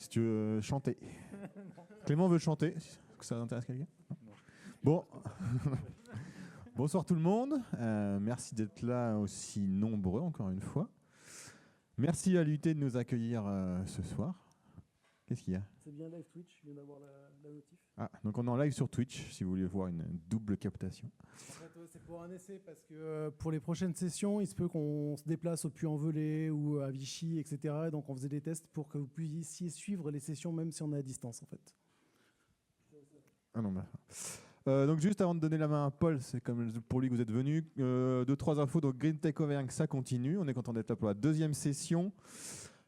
Si tu veux chanter. Clément veut chanter. Est-ce que ça intéresse quelqu'un? Bon. Bonsoir tout le monde. Merci d'être là aussi nombreux encore une fois. Merci à l'UT de nous accueillir ce soir. Qu'est-ce qu'il y a? C'est bien live Twitch, je viens d'avoir la notif. Ah, donc on est en live sur Twitch si vous voulez voir une double captation. En fait, c'est pour un essai parce que pour les prochaines sessions, il se peut qu'on se déplace au Puy-en-Velay ou à Vichy, etc. Donc on faisait des tests pour que vous puissiez suivre les sessions même si on est à distance en fait. Ah non, donc juste avant de donner la main à Paul, c'est comme pour lui que vous êtes venu, 2-3 infos. Donc Green Tech Auvergne, ça continue. On est content d'être là pour la deuxième session.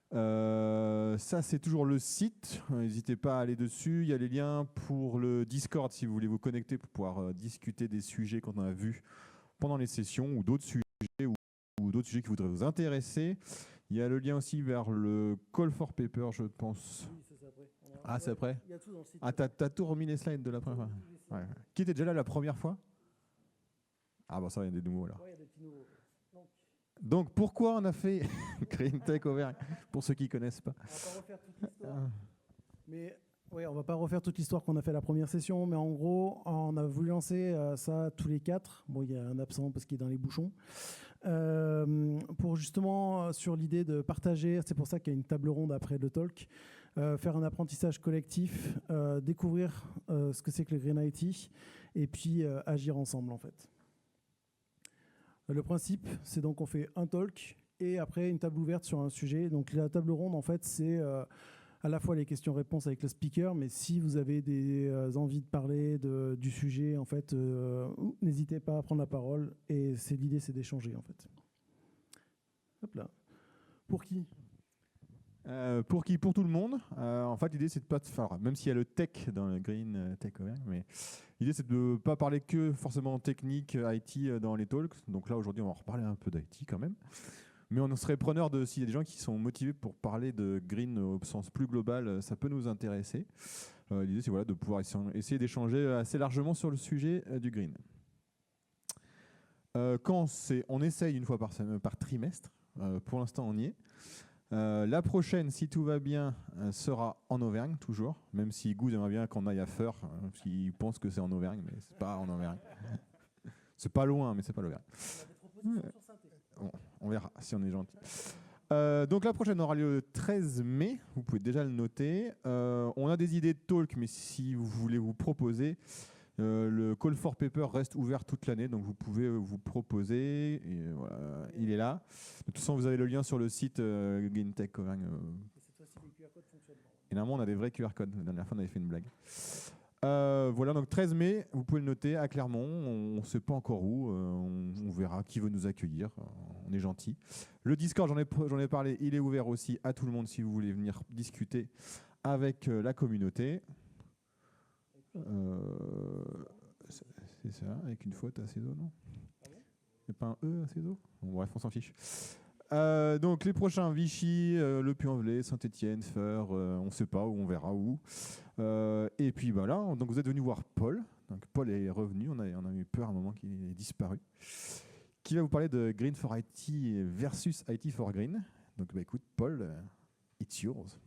Ça c'est toujours le site, n'hésitez pas à aller dessus, il y a les liens pour le Discord si vous voulez vous connecter pour pouvoir discuter des sujets qu'on a vus pendant les sessions ou d'autres sujets ou d'autres sujets qui voudraient vous intéresser. Il y a le lien aussi vers le Call for Paper, je pense. Oui, c'est après. Ah, c'est après. Il y a tout dans le site. Ah, t'as tout remis les slides de la première fois. Ouais. Qui était déjà là la première fois? Ah bon, ça, il y a des nouveaux alors. Ouais, il y a des petits nouveaux. Donc pourquoi on a fait Green Tech Auvergne, pour ceux qui ne connaissent pas? On va pas refaire toute l'histoire. Mais ouais, on va pas refaire toute l'histoire qu'on a fait la première session, mais en gros, on a voulu lancer ça tous les quatre. Bon, il y a un absent parce qu'il est dans les bouchons. Pour justement sur l'idée de partager, c'est pour ça qu'il y a une table ronde après le talk, faire un apprentissage collectif, découvrir ce que c'est que le Green IT et puis agir ensemble en fait. Le principe, c'est donc on fait un talk et après une table ouverte sur un sujet. Donc la table ronde, en fait, c'est à la fois les questions-réponses avec le speaker, mais si vous avez des envies de parler du sujet, en fait, n'hésitez pas à prendre la parole. Et l'idée, c'est d'échanger, en fait. Hop là. Pour qui? Pour qui? Pour tout le monde. En fait, l'idée, c'est de pas... Enfin, même s'il y a le tech dans le Green Tech Auvergne, mais l'idée, c'est de ne pas parler que forcément technique, IT dans les talks. Donc là, aujourd'hui, on va en reparler un peu d'IT quand même. Mais on serait preneur de s'il y a des gens qui sont motivés pour parler de Green au sens plus global, ça peut nous intéresser. L'idée, c'est voilà, de pouvoir essayer d'échanger assez largement sur le sujet du Green. On essaye une fois par trimestre. Pour l'instant, on y est. La prochaine, si tout va bien, sera en Auvergne, toujours. Même si Gouz aimerait bien qu'on aille à Feur, parce qu'il pense que c'est en Auvergne, mais c'est pas en Auvergne. C'est pas loin, mais c'est pas l'Auvergne. Bon, on verra si on est gentil. Donc la prochaine aura lieu le 13 mai, vous pouvez déjà le noter. On a des idées de talk, mais si vous voulez vous proposer, le Call for Paper reste ouvert toute l'année, donc vous pouvez vous proposer. Et voilà, il est là. De toute façon, vous avez le lien sur le site Green Tech Auvergne. Et normalement, on a des vrais QR codes. La dernière fois, on avait fait une blague. Voilà, donc 13 mai, vous pouvez le noter à Clermont. On ne sait pas encore où. On verra qui veut nous accueillir. On est gentil. Le Discord, j'en ai parlé, il est ouvert aussi à tout le monde si vous voulez venir discuter avec la communauté. C'est ça, avec une faute à Cézo, non? Il n'y a pas un E à Cézo? Bon, bref, on s'en fiche. Donc les prochains, Vichy, le Puy-en-Velay, Saint-Étienne, Feur, on ne sait pas où, on verra où. Et puis voilà, donc vous êtes venu voir Paul. Donc Paul est revenu, on a eu peur à un moment qu'il ait disparu. Qui va vous parler de Green for IT versus IT for Green. Donc bah, écoute, Paul, it's yours.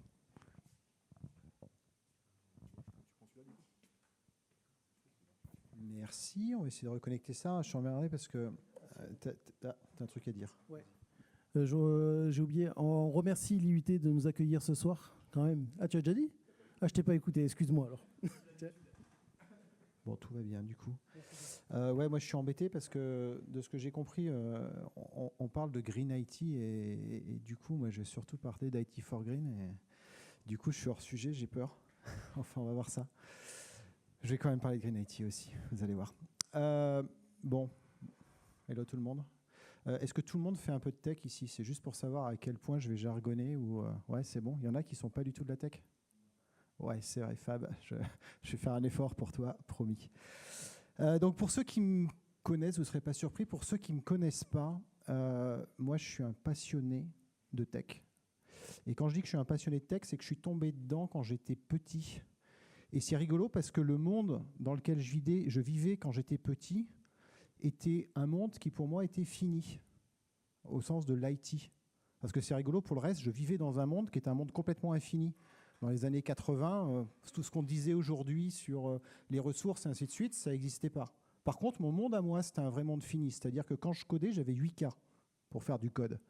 Merci, on va essayer de reconnecter ça. Je suis emmerdé parce que t'as un truc à dire. Ouais. J'ai oublié, on remercie l'IUT de nous accueillir ce soir quand même. Ah, tu as déjà dit? Ah, je t'ai pas écouté, excuse-moi alors. Bon, tout va bien du coup. Ouais, moi je suis embêté parce que de ce que j'ai compris, on parle de Green IT et du coup, moi je vais surtout parler d'IT for Green et du coup je suis hors sujet, j'ai peur. Enfin, on va voir ça. Je vais quand même parler de Green IT aussi, vous allez voir. Bon, hello tout le monde. Est-ce que tout le monde fait un peu de tech ici? C'est juste pour savoir à quel point je vais jargonner ou ouais, c'est bon. Il y en a qui sont pas du tout de la tech? Ouais, c'est vrai, Fab. Je vais faire un effort pour toi, promis. Donc pour ceux qui me connaissent, vous ne serez pas surpris. Pour ceux qui ne me connaissent pas, moi je suis un passionné de tech. Et quand je dis que je suis un passionné de tech, c'est que je suis tombé dedans quand j'étais petit. Et c'est rigolo parce que le monde dans lequel je vivais quand j'étais petit était un monde qui pour moi était fini, au sens de l'IT. Parce que c'est rigolo, pour le reste, je vivais dans un monde qui est un monde complètement infini. Dans les années 80, tout ce qu'on disait aujourd'hui sur les ressources et ainsi de suite, ça n'existait pas. Par contre, mon monde à moi, c'était un vrai monde fini. C'est-à-dire que quand je codais, j'avais 8 K pour faire du code.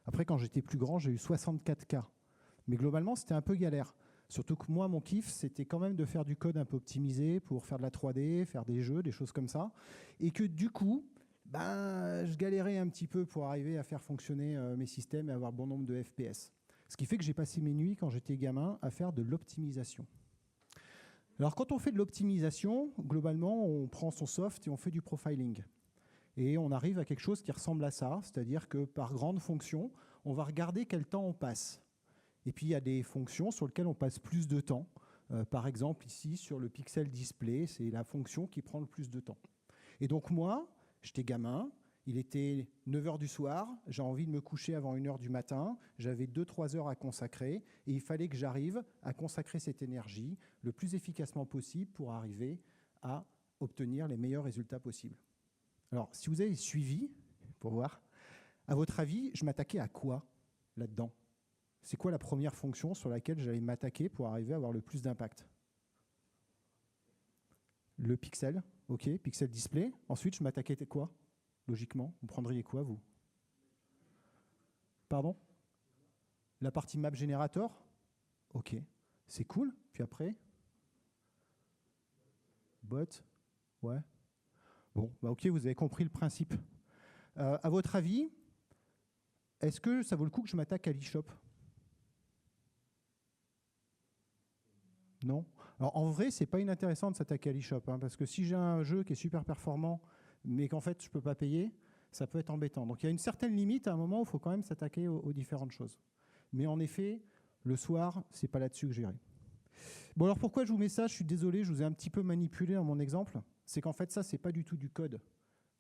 Après, quand j'étais plus grand, j'ai eu 64 K. Mais globalement, c'était un peu galère. Surtout que moi, mon kiff, c'était quand même de faire du code un peu optimisé pour faire de la 3D, faire des jeux, des choses comme ça. Et que du coup, je galérais un petit peu pour arriver à faire fonctionner mes systèmes et avoir bon nombre de FPS. Ce qui fait que j'ai passé mes nuits, quand j'étais gamin, à faire de l'optimisation. Alors, quand on fait de l'optimisation, globalement, on prend son soft et on fait du profiling. Et on arrive à quelque chose qui ressemble à ça, c'est-à-dire que par grande fonction, on va regarder quel temps on passe. Et puis, il y a des fonctions sur lesquelles on passe plus de temps. Par exemple, ici, sur le pixel display, c'est la fonction qui prend le plus de temps. Et donc, moi, j'étais gamin, il était 9h du soir, j'ai envie de me coucher avant 1h du matin, j'avais 2-3 heures à consacrer, et il fallait que j'arrive à consacrer cette énergie le plus efficacement possible pour arriver à obtenir les meilleurs résultats possibles. Alors, si vous avez suivi, pour voir, à votre avis, je m'attaquais à quoi là-dedans? C'est quoi la première fonction sur laquelle j'allais m'attaquer pour arriver à avoir le plus d'impact? Le pixel, ok, pixel display. Ensuite, je m'attaquais à quoi? Logiquement, vous prendriez quoi, vous? Pardon? La partie map générateur? Ok, c'est cool. Puis après? Bot? Ouais. Bon, ok, vous avez compris le principe. À votre avis, est-ce que ça vaut le coup que je m'attaque à l'eShop? Non. Alors en vrai, c'est pas inintéressant de s'attaquer à l'eShop, parce que si j'ai un jeu qui est super performant, mais qu'en fait je peux pas payer, ça peut être embêtant. Donc il y a une certaine limite à un moment où il faut quand même s'attaquer aux différentes choses. Mais en effet, le soir, c'est pas là-dessus que j'irai. Bon, alors pourquoi je vous mets ça? Je suis désolé, je vous ai un petit peu manipulé dans mon exemple. C'est qu'en fait, ça, c'est pas du tout du code.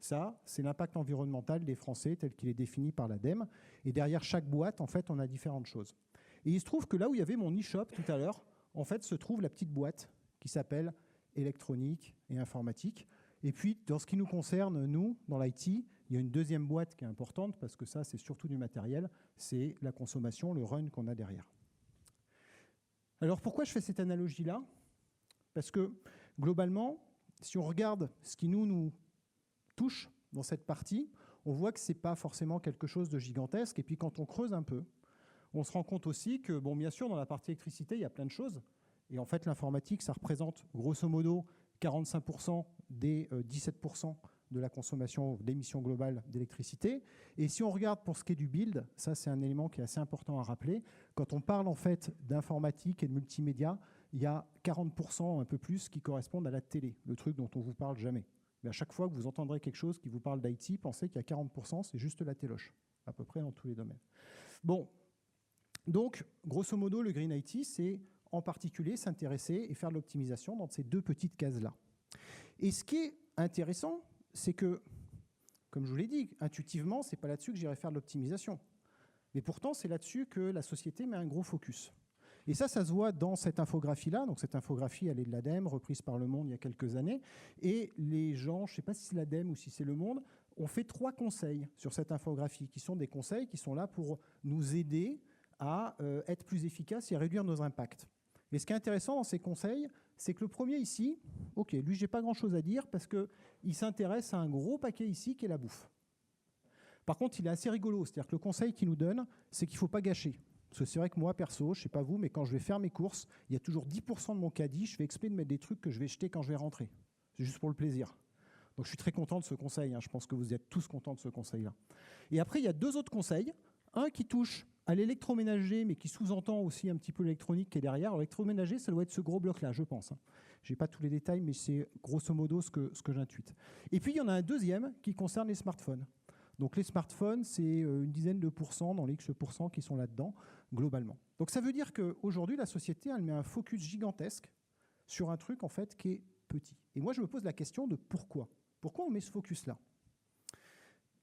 Ça, c'est l'impact environnemental des Français tel qu'il est défini par l'ADEME. Et derrière chaque boîte, en fait, on a différentes choses. Et il se trouve que là où il y avait mon eShop tout à l'heure, en fait, se trouve la petite boîte qui s'appelle électronique et informatique. Et puis, dans ce qui nous concerne, nous, dans l'IT, il y a une deuxième boîte qui est importante parce que ça, c'est surtout du matériel, c'est la consommation, le run qu'on a derrière. Alors, pourquoi je fais cette analogie-là? Parce que, globalement, si on regarde ce qui nous touche dans cette partie, on voit que ce n'est pas forcément quelque chose de gigantesque. Et puis, quand on creuse un peu, on se rend compte aussi que, bon, bien sûr, dans la partie électricité, il y a plein de choses. Et en fait, l'informatique, ça représente grosso modo 45% des 17% de la consommation d'émissions globales d'électricité. Et si on regarde pour ce qui est du build, ça c'est un élément qui est assez important à rappeler, quand on parle en fait d'informatique et de multimédia, il y a 40% un peu plus qui correspondent à la télé, le truc dont on ne vous parle jamais. Mais à chaque fois que vous entendrez quelque chose qui vous parle d'IT, pensez qu'il y a 40%, c'est juste la téloche, à peu près dans tous les domaines. Bon, donc grosso modo, le Green IT, c'est en particulier s'intéresser et faire de l'optimisation dans ces deux petites cases-là. Et ce qui est intéressant, c'est que, comme je vous l'ai dit, intuitivement, ce n'est pas là-dessus que j'irai faire de l'optimisation. Mais pourtant, c'est là-dessus que la société met un gros focus. Et ça se voit dans cette infographie-là. Donc cette infographie, elle est de l'ADEME, reprise par Le Monde il y a quelques années. Et les gens, je ne sais pas si c'est l'ADEME ou si c'est Le Monde, ont fait 3 conseils sur cette infographie, qui sont des conseils qui sont là pour nous aider à être plus efficaces et à réduire nos impacts. Et ce qui est intéressant dans ces conseils, c'est que le premier ici, ok, lui, je n'ai pas grand-chose à dire parce qu'il s'intéresse à un gros paquet ici qui est la bouffe. Par contre, il est assez rigolo, c'est-à-dire que le conseil qu'il nous donne, c'est qu'il ne faut pas gâcher. Parce que c'est vrai que moi, perso, je ne sais pas vous, mais quand je vais faire mes courses, il y a toujours 10% de mon caddie, je fais exprès de mettre des trucs que je vais jeter quand je vais rentrer. C'est juste pour le plaisir. Donc je suis très content de ce conseil, je pense que vous êtes tous contents de ce conseil-là. Et après, il y a 2 autres conseils. Un qui touche à l'électroménager, mais qui sous-entend aussi un petit peu l'électronique qui est derrière. Alors, l'électroménager, ça doit être ce gros bloc-là, je pense. Je n'ai pas tous les détails, mais c'est grosso modo ce que j'intuite. Et puis, il y en a un deuxième qui concerne les smartphones. Donc, les smartphones, c'est une dizaine de pourcents dans les X% qui sont là-dedans, globalement. Donc, ça veut dire qu'aujourd'hui, la société, elle met un focus gigantesque sur un truc, en fait, qui est petit. Et moi, je me pose la question de pourquoi. Pourquoi on met ce focus-là?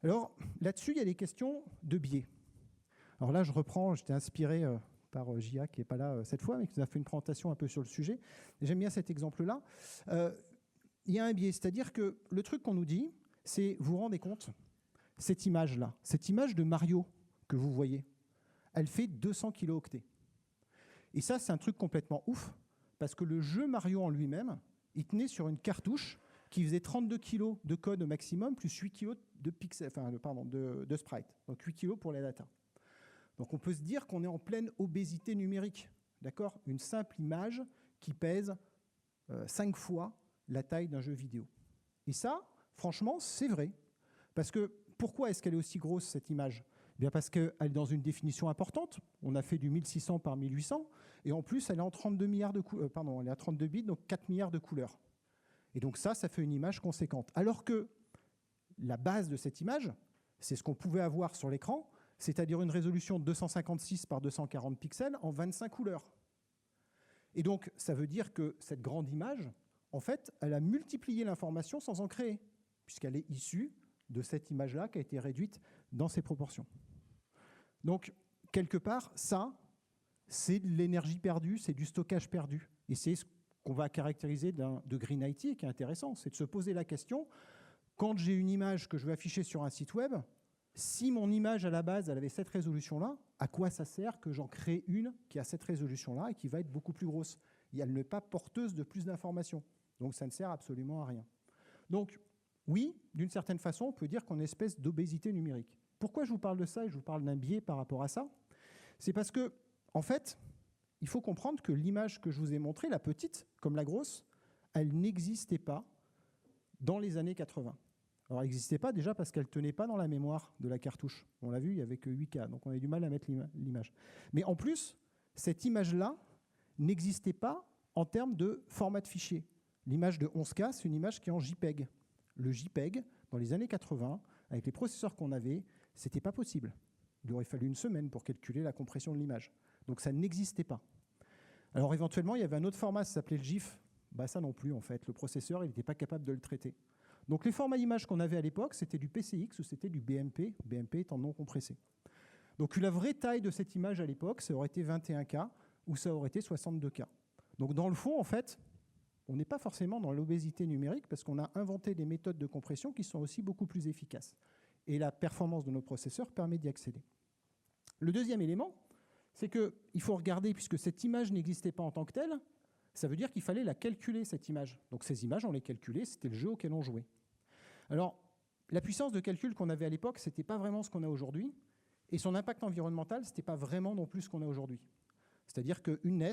Alors, là-dessus, il y a des questions de biais. Alors là, je reprends, j'étais inspiré par Gia, qui n'est pas là cette fois, mais qui nous a fait une présentation un peu sur le sujet. J'aime bien cet exemple-là. Il y a un biais, c'est-à-dire que le truc qu'on nous dit, c'est, vous vous rendez compte, cette image-là, cette image de Mario que vous voyez, elle fait 200 kilooctets. Et ça, c'est un truc complètement ouf, parce que le jeu Mario en lui-même, il tenait sur une cartouche qui faisait 32 kg de code au maximum, plus 8 kg de, de sprite. Donc 8 kg pour les data. Donc on peut se dire qu'on est en pleine obésité numérique. D'accord ? Une simple image qui pèse 5 fois la taille d'un jeu vidéo. Et ça, franchement, c'est vrai. Parce que pourquoi est-ce qu'elle est aussi grosse, cette image ? Bien parce qu'elle est dans une définition importante. On a fait du 1600 par 1800. Et en plus, elle est en 32 milliards de elle est à 32 bits, donc 4 milliards de couleurs. Et donc ça fait une image conséquente. Alors que la base de cette image, c'est ce qu'on pouvait avoir sur l'écran, c'est-à-dire une résolution de 256 par 240 pixels en 25 couleurs. Et donc, ça veut dire que cette grande image, en fait, elle a multiplié l'information sans en créer, puisqu'elle est issue de cette image-là qui a été réduite dans ses proportions. Donc, quelque part, ça, c'est de l'énergie perdue, c'est du stockage perdu. Et c'est ce qu'on va caractériser de Green IT, qui est intéressant, c'est de se poser la question, quand j'ai une image que je veux afficher sur un site web, si mon image à la base, elle avait cette résolution-là, à quoi ça sert que j'en crée une qui a cette résolution-là et qui va être beaucoup plus grosse ? Et elle n'est pas porteuse de plus d'informations. Donc ça ne sert absolument à rien. Donc oui, d'une certaine façon, on peut dire qu'on est une espèce d'obésité numérique. Pourquoi je vous parle de ça et je vous parle d'un biais par rapport à ça ? C'est parce que, en fait, il faut comprendre que l'image que je vous ai montrée, la petite comme la grosse, elle n'existait pas dans les années 80. Alors, elle n'existait pas déjà parce qu'elle ne tenait pas dans la mémoire de la cartouche. On l'a vu, il n'y avait que 8K, donc on a du mal à mettre l'image. Mais en plus, cette image-là n'existait pas en termes de format de fichier. L'image de 11K, c'est une image qui est en JPEG. Le JPEG, dans les années 80, avec les processeurs qu'on avait, ce n'était pas possible. Il aurait fallu une semaine pour calculer la compression de l'image. Donc ça n'existait pas. Alors éventuellement, il y avait un autre format, ça s'appelait le GIF. Bah, ça non plus, en fait. Le processeur, il n'était pas capable de le traiter. Donc les formats d'images qu'on avait à l'époque, c'était du PCX ou c'était du BMP, BMP étant non compressé. Donc la vraie taille de cette image à l'époque, ça aurait été 21K ou ça aurait été 62K. Donc dans le fond, en fait, on n'est pas forcément dans l'obésité numérique parce qu'on a inventé des méthodes de compression qui sont aussi beaucoup plus efficaces. Et la performance de nos processeurs permet d'y accéder. Le deuxième élément, c'est qu'il faut regarder, puisque cette image n'existait pas en tant que telle, ça veut dire qu'il fallait la calculer, cette image. Donc ces images, on les calculait, c'était le jeu auquel on jouait. Alors, la puissance de calcul qu'on avait à l'époque, ce n'était pas vraiment ce qu'on a aujourd'hui, et son impact environnemental, ce n'était pas vraiment non plus ce qu'on a aujourd'hui. C'est-à-dire qu'une NES,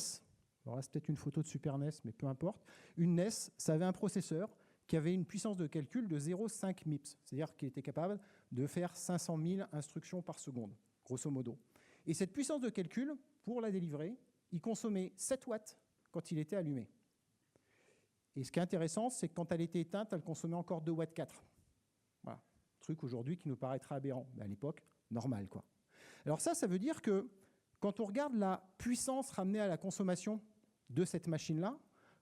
alors là c'est peut-être une photo de Super NES, mais peu importe, une NES, ça avait un processeur qui avait une puissance de calcul de 0,5 MIPS, c'est-à-dire qu'il était capable de faire 500 000 instructions par seconde, grosso modo. Et cette puissance de calcul, pour la délivrer, il consommait 7 watts quand il était allumé. Et ce qui est intéressant, c'est que quand elle était éteinte, elle consommait encore 2 watts 4. Voilà. Truc aujourd'hui qui nous paraîtra aberrant, mais à l'époque, normal, quoi. Alors ça veut dire que quand on regarde la puissance ramenée à la consommation de cette machine-là,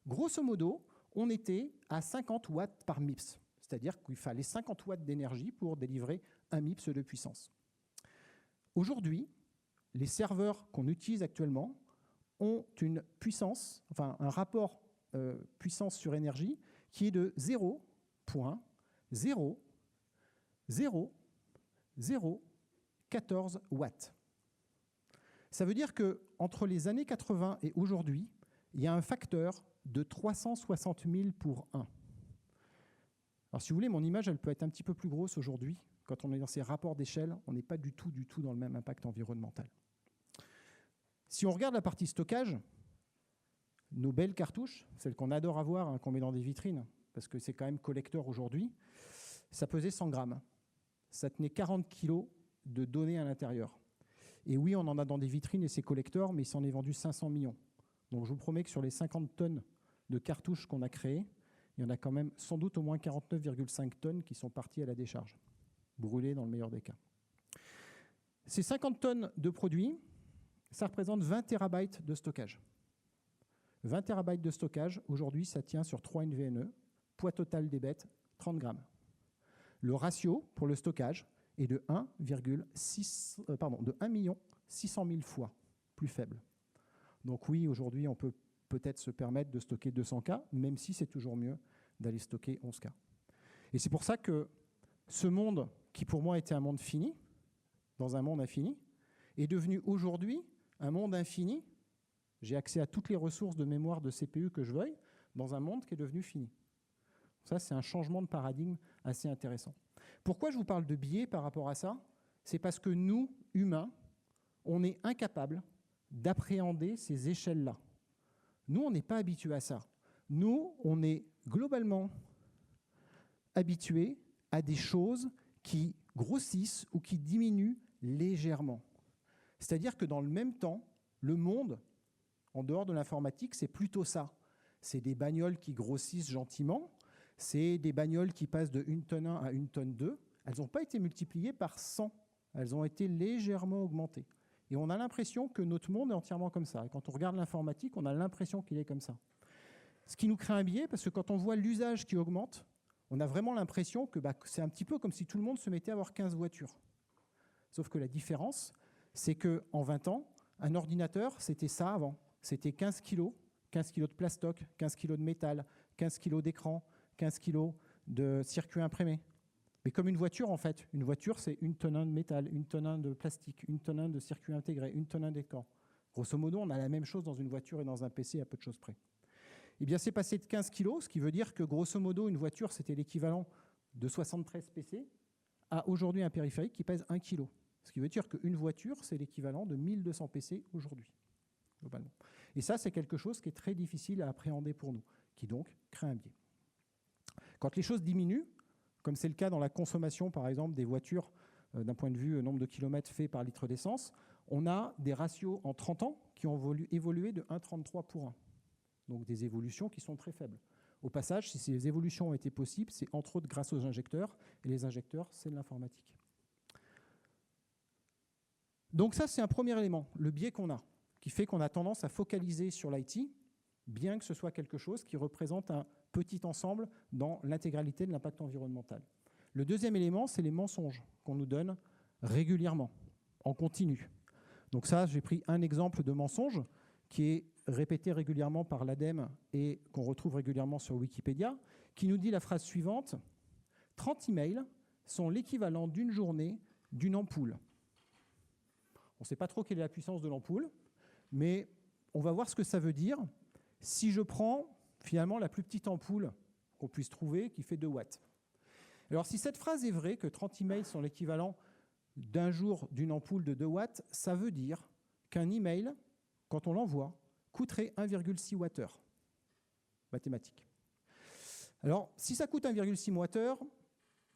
grosso modo, on était à 50 watts par MIPS. C'est-à-dire qu'il fallait 50 watts d'énergie pour délivrer un MIPS de puissance. Aujourd'hui, les serveurs qu'on utilise actuellement ont une puissance, enfin un rapport puissance sur énergie qui est de 0,00014 watts. Ça veut dire qu'entre les années 80 et aujourd'hui, il y a un facteur de 360 000 pour 1. Alors si vous voulez, mon image, elle peut être un petit peu plus grosse aujourd'hui. Quand on est dans ces rapports d'échelle, on n'est pas du tout dans le même impact environnemental. Si on regarde la partie stockage, nos belles cartouches, celles qu'on adore avoir, hein, qu'on met dans des vitrines, parce que c'est quand même collector aujourd'hui, ça pesait 100 grammes. Ça tenait 40 kilos de données à l'intérieur. Et oui, on en a dans des vitrines et c'est collector, mais il s'en est vendu 500 millions. Donc je vous promets que sur les 50 tonnes de cartouches qu'on a créées, il y en a quand même sans doute au moins 49,5 tonnes qui sont parties à la décharge, brûlées dans le meilleur des cas. Ces 50 tonnes de produits, ça représente 20 terabytes de stockage. 20 terabytes de stockage, aujourd'hui, ça tient sur 3 NVMe, poids total des bêtes, 30 grammes. Le ratio pour le stockage est de 1 600 000 fois plus faible. Donc oui, aujourd'hui, on peut peut-être se permettre de stocker 200K, même si c'est toujours mieux d'aller stocker 11K. Et c'est pour ça que ce monde, qui pour moi était un monde fini, dans un monde infini, est devenu aujourd'hui un monde infini J'ai accès à toutes les ressources de mémoire de CPU que je veuille dans un monde qui est devenu fini. Ça, c'est un changement de paradigme assez intéressant. Pourquoi je vous parle de biais par rapport à ça? C'est parce que nous, humains, on est incapables d'appréhender ces échelles-là. Nous, on n'est pas habitués à ça. Nous, on est globalement habitués à des choses qui grossissent ou qui diminuent légèrement. C'est-à-dire que dans le même temps, le monde, en dehors de l'informatique, c'est plutôt ça. C'est des bagnoles qui grossissent gentiment, c'est des bagnoles qui passent de 1 tonne 1 à 1 tonne 2. Elles n'ont pas été multipliées par 100, elles ont été légèrement augmentées. Et on a l'impression que notre monde est entièrement comme ça. Et quand on regarde l'informatique, on a l'impression qu'il est comme ça. Ce qui nous crée un biais, parce que quand on voit l'usage qui augmente, on a vraiment l'impression que c'est un petit peu comme si tout le monde se mettait à avoir 15 voitures. Sauf que la différence, c'est qu'en 20 ans, un ordinateur, c'était ça avant. C'était 15 kilos de plastoc, 15 kilos de métal, 15 kilos d'écran, 15 kilos de circuits imprimés. Mais comme une voiture, en fait. Une voiture, c'est 1 tonne 1 de métal, 1 tonne 1 de plastique, 1 tonne 1 de circuits intégrés, 1 tonne 1 d'écran. Grosso modo, on a la même chose dans une voiture et dans un PC à peu de choses près. Eh bien, c'est passé de 15 kilos, ce qui veut dire que, grosso modo, une voiture, c'était l'équivalent de 73 PC, à aujourd'hui un périphérique qui pèse 1 kg. Ce qui veut dire qu'une voiture, c'est l'équivalent de 1200 PC aujourd'hui, globalement. Et ça, c'est quelque chose qui est très difficile à appréhender pour nous, qui donc crée un biais. Quand les choses diminuent, comme c'est le cas dans la consommation, par exemple, des voitures, d'un point de vue nombre de kilomètres faits par litre d'essence, on a des ratios en 30 ans qui ont évolué de 1,33 pour 1. Donc des évolutions qui sont très faibles. Au passage, si ces évolutions ont été possibles, c'est entre autres grâce aux injecteurs, et les injecteurs, c'est de l'informatique. Donc ça, c'est un premier élément, le biais qu'on a, qui fait qu'on a tendance à focaliser sur l'IT, bien que ce soit quelque chose qui représente un petit ensemble dans l'intégralité de l'impact environnemental. Le deuxième élément, c'est les mensonges qu'on nous donne régulièrement, en continu. Donc ça, j'ai pris un exemple de mensonge qui est répété régulièrement par l'ADEME et qu'on retrouve régulièrement sur Wikipédia, qui nous dit la phrase suivante: 30 emails sont l'équivalent d'une journée d'une ampoule. On ne sait pas trop quelle est la puissance de l'ampoule, mais on va voir ce que ça veut dire si je prends finalement la plus petite ampoule qu'on puisse trouver, qui fait 2 watts. Alors si cette phrase est vraie, que 30 emails sont l'équivalent d'un jour d'une ampoule de 2 watts, ça veut dire qu'un email, quand on l'envoie, coûterait 1,6 Wh. Mathématiques. Alors, si ça coûte 1,6 Wh,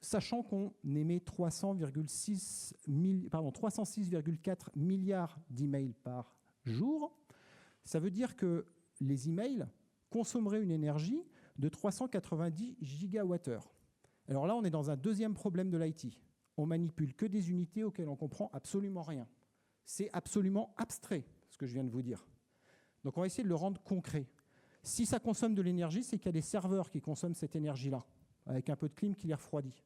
sachant qu'on émet 306,4 milliards d'emails par jour, ça veut dire que les emails consommeraient une énergie de 390 gigawattheures. Alors là, on est dans un deuxième problème de l'IT. On manipule que des unités auxquelles on ne comprend absolument rien. C'est absolument abstrait, ce que je viens de vous dire. Donc on va essayer de le rendre concret. Si ça consomme de l'énergie, c'est qu'il y a des serveurs qui consomment cette énergie-là, avec un peu de clim qui les refroidit.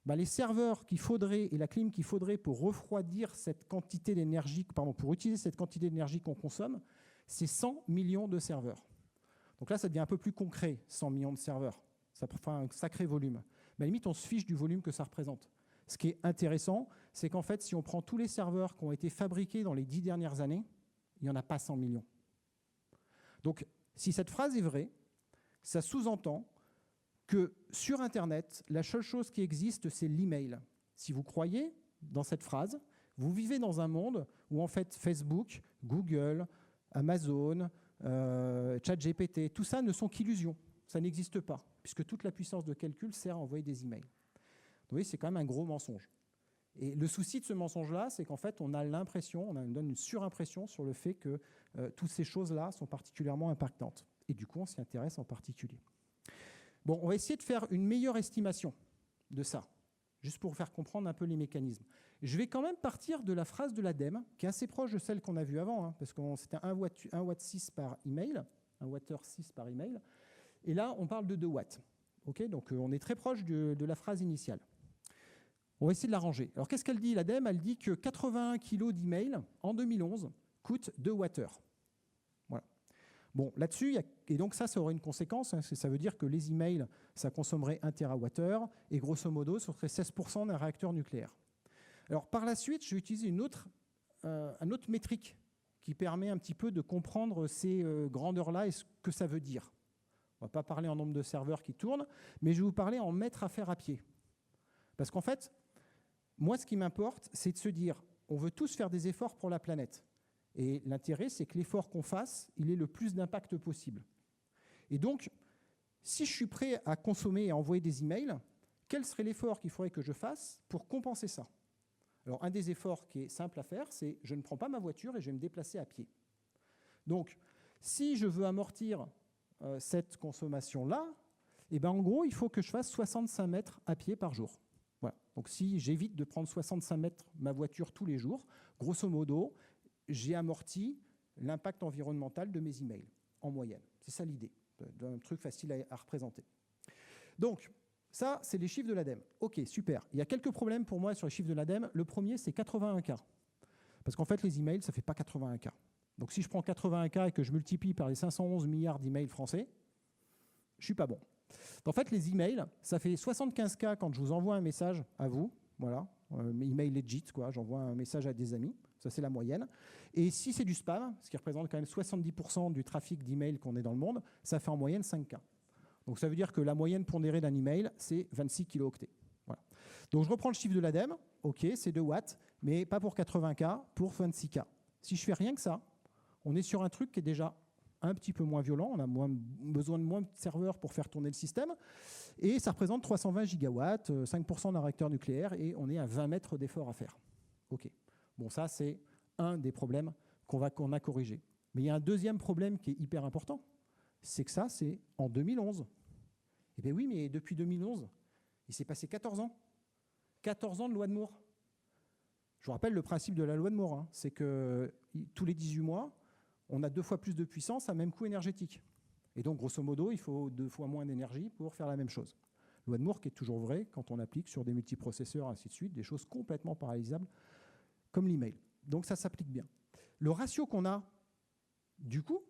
Les serveurs qu'il faudrait et la clim qu'il faudrait pour refroidir cette quantité d'énergie, pour utiliser cette quantité d'énergie qu'on consomme, c'est 100 millions de serveurs. Donc là, ça devient un peu plus concret, 100 millions de serveurs. Ça fait un sacré volume. Mais à la limite, on se fiche du volume que ça représente. Ce qui est intéressant, c'est qu'en fait, si on prend tous les serveurs qui ont été fabriqués dans les 10 dernières années, il n'y en a pas 100 millions. Donc, si cette phrase est vraie, ça sous-entend que sur Internet, la seule chose qui existe, c'est l'email. Si vous croyez dans cette phrase, vous vivez dans un monde où en fait Facebook, Google, Amazon, ChatGPT, tout ça ne sont qu'illusions. Ça n'existe pas, puisque toute la puissance de calcul sert à envoyer des emails. Vous voyez, c'est quand même un gros mensonge. Et le souci de ce mensonge-là, c'est qu'en fait, on a l'impression, on donne une surimpression sur le fait que toutes ces choses-là sont particulièrement impactantes. Et du coup, on s'y intéresse en particulier. Bon, on va essayer de faire une meilleure estimation de ça, juste pour vous faire comprendre un peu les mécanismes. Je vais quand même partir de la phrase de l'ADEME, qui est assez proche de celle qu'on a vue avant, parce que c'était 1 watt 6 par email, 1 wattheure 6 par email. Et là, on parle de 2 watts. Okay, donc, on est très proche de la phrase initiale. On va essayer de la ranger. Alors, qu'est-ce qu'elle dit, l'ADEME? Elle dit que 81 kg d'email, en 2011, coûte 2 wattheures. Voilà. Bon, là-dessus, et donc ça aurait une conséquence, ça veut dire que les emails, ça consommerait 1 TWh, et grosso modo, ce serait 16% d'un réacteur nucléaire. Alors, par la suite, je vais utiliser un autre métrique qui permet un petit peu de comprendre ces grandeurs-là et ce que ça veut dire. On ne va pas parler en nombre de serveurs qui tournent, mais je vais vous parler en mètres à faire à pied. Parce qu'en fait, moi, ce qui m'importe, c'est de se dire, on veut tous faire des efforts pour la planète. Et l'intérêt, c'est que l'effort qu'on fasse, il ait le plus d'impact possible. Et donc, si je suis prêt à consommer et à envoyer des emails, quel serait l'effort qu'il faudrait que je fasse pour compenser ça? Alors, un des efforts qui est simple à faire, c'est je ne prends pas ma voiture et je vais me déplacer à pied. Donc, si je veux amortir cette consommation-là, eh ben, en gros, il faut que je fasse 65 mètres à pied par jour. Voilà. Donc, si j'évite de prendre 65 mètres ma voiture tous les jours, grosso modo, j'ai amorti l'impact environnemental de mes emails, en moyenne. C'est ça l'idée, d'un truc facile à représenter. Donc, ça, c'est les chiffres de l'ADEME. OK, super. Il y a quelques problèmes pour moi sur les chiffres de l'ADEME. Le premier, c'est 81 cas. Parce qu'en fait, les emails, ça ne fait pas 81 cas. Donc, si je prends 81 cas et que je multiplie par les 511 milliards d'emails français, je ne suis pas bon. En fait, les emails, ça fait 75 cas quand je vous envoie un message à vous. Voilà, email legit, quoi. J'envoie un message à des amis. Ça, c'est la moyenne. Et si c'est du spam, ce qui représente quand même 70% du trafic d'emails qu'on est dans le monde, ça fait en moyenne 5 cas. Donc, ça veut dire que la moyenne pondérée d'un email, c'est 26 kilooctets. Voilà. Donc, je reprends le chiffre de l'ADEME. OK, c'est 2 watts, mais pas pour 80 K, pour 26 K. Si je fais rien que ça, on est sur un truc qui est déjà un petit peu moins violent. On a besoin de moins de serveurs pour faire tourner le système. Et ça représente 320 gigawatts, 5% d'un réacteur nucléaire, et on est à 20 mètres d'effort à faire. OK. Bon, ça, c'est un des problèmes qu'on a corrigé. Mais il y a un deuxième problème qui est hyper important. C'est que ça, c'est en 2011. Eh bien oui, mais depuis 2011, il s'est passé 14 ans. 14 ans de loi de Moore. Je vous rappelle le principe de la loi de Moore, hein, c'est que tous les 18 mois, on a 2 fois plus de puissance à même coût énergétique. Et donc, grosso modo, il faut 2 fois moins d'énergie pour faire la même chose. Loi de Moore qui est toujours vraie quand on applique sur des multiprocesseurs, ainsi de suite, des choses complètement parallélisables, comme l'email. Donc, ça s'applique bien. Le ratio qu'on a, du coup,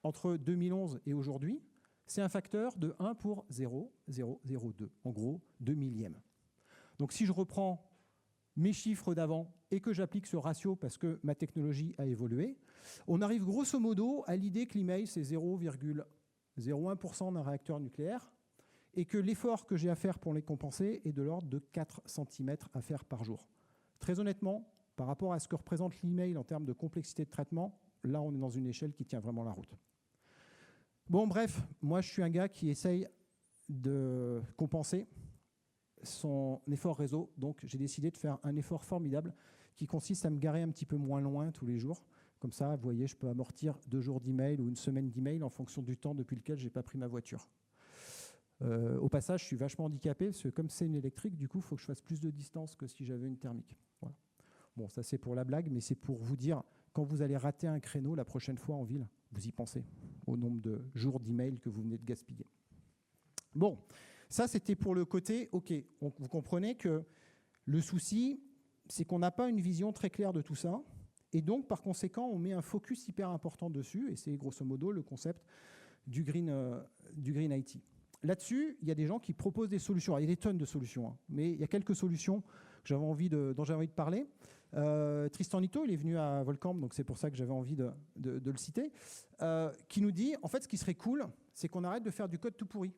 entre 2011 et aujourd'hui, c'est un facteur de 1 pour 0,002. En gros, 2 millièmes. Donc, si je reprends mes chiffres d'avant et que j'applique ce ratio parce que ma technologie a évolué, on arrive grosso modo à l'idée que l'email, c'est 0,01% d'un réacteur nucléaire et que l'effort que j'ai à faire pour les compenser est de l'ordre de 4 cm à faire par jour. Très honnêtement, par rapport à ce que représente l'email en termes de complexité de traitement, là, on est dans une échelle qui tient vraiment la route. Bon, bref, moi, je suis un gars qui essaye de compenser son effort réseau. Donc, j'ai décidé de faire un effort formidable qui consiste à me garer un petit peu moins loin tous les jours. Comme ça, vous voyez, je peux amortir 2 jours d'email ou une semaine d'email en fonction du temps depuis lequel je n'ai pas pris ma voiture. Au passage, je suis vachement handicapé parce que comme c'est une électrique, du coup, il faut que je fasse plus de distance que si j'avais une thermique. Voilà. Bon, ça c'est pour la blague, mais c'est pour vous dire, quand vous allez rater un créneau la prochaine fois en ville, vous y pensez au nombre de jours d'email que vous venez de gaspiller. Bon, ça c'était pour le côté, ok, vous comprenez que le souci, c'est qu'on n'a pas une vision très claire de tout ça, et donc par conséquent, on met un focus hyper important dessus, et c'est grosso modo le concept du Green IT. Là-dessus, il y a des gens qui proposent des solutions. Alors, il y a des tonnes de solutions, hein, mais il y a quelques solutions dont j'avais envie de parler. Tristan Nitto, il est venu à Volcamp, donc c'est pour ça que j'avais envie de le citer, qui nous dit, en fait, ce qui serait cool, c'est qu'on arrête de faire du code tout pourri.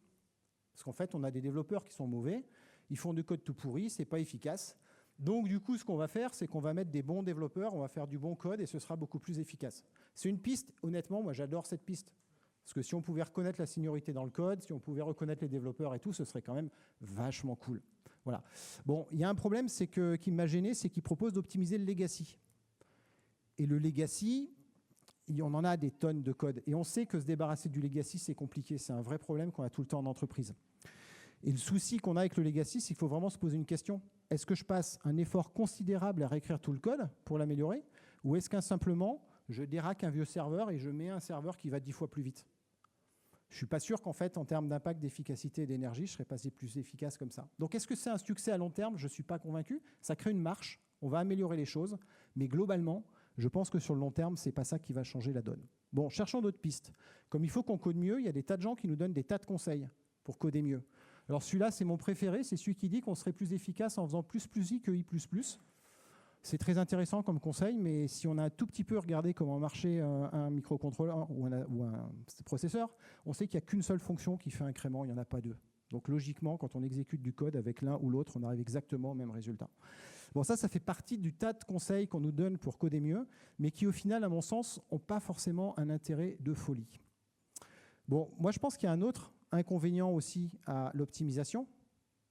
Parce qu'en fait, on a des développeurs qui sont mauvais, ils font du code tout pourri, c'est pas efficace. Donc, du coup, ce qu'on va faire, c'est qu'on va mettre des bons développeurs, on va faire du bon code et ce sera beaucoup plus efficace. C'est une piste, honnêtement, moi j'adore cette piste. Parce que si on pouvait reconnaître la seniorité dans le code, si on pouvait reconnaître les développeurs et tout, ce serait quand même vachement cool. Voilà. Bon, il y a un problème qui m'a gêné, c'est qu'il propose d'optimiser le legacy. Et le legacy, on en a des tonnes de code. Et on sait que se débarrasser du legacy, c'est compliqué. C'est un vrai problème qu'on a tout le temps en entreprise. Et le souci qu'on a avec le legacy, c'est qu'il faut vraiment se poser une question. Est-ce que je passe un effort considérable à réécrire tout le code pour l'améliorer? Ou est-ce qu'un simplement, je déraque un vieux serveur et je mets un serveur qui va 10 fois plus vite? Je ne suis pas sûr qu'en fait, en termes d'impact, d'efficacité et d'énergie, je serais passé plus efficace comme ça. Donc, est-ce que c'est un succès à long terme? Je ne suis pas convaincu. Ça crée une marche, on va améliorer les choses, mais globalement, je pense que sur le long terme, ce n'est pas ça qui va changer la donne. Bon, cherchons d'autres pistes. Comme il faut qu'on code mieux, il y a des tas de gens qui nous donnent des tas de conseils pour coder mieux. Alors celui-là, c'est mon préféré, c'est celui qui dit qu'on serait plus efficace en faisant plus I que I++. C'est très intéressant comme conseil, mais si on a un tout petit peu regardé comment marchait un microcontrôleur ou un processeur, on sait qu'il n'y a qu'une seule fonction qui fait incrément, il n'y en a pas deux. Donc logiquement, quand on exécute du code avec l'un ou l'autre, on arrive exactement au même résultat. Bon, ça fait partie du tas de conseils qu'on nous donne pour coder mieux, mais qui au final, à mon sens, n'ont pas forcément un intérêt de folie. Bon, moi je pense qu'il y a un autre inconvénient aussi à l'optimisation,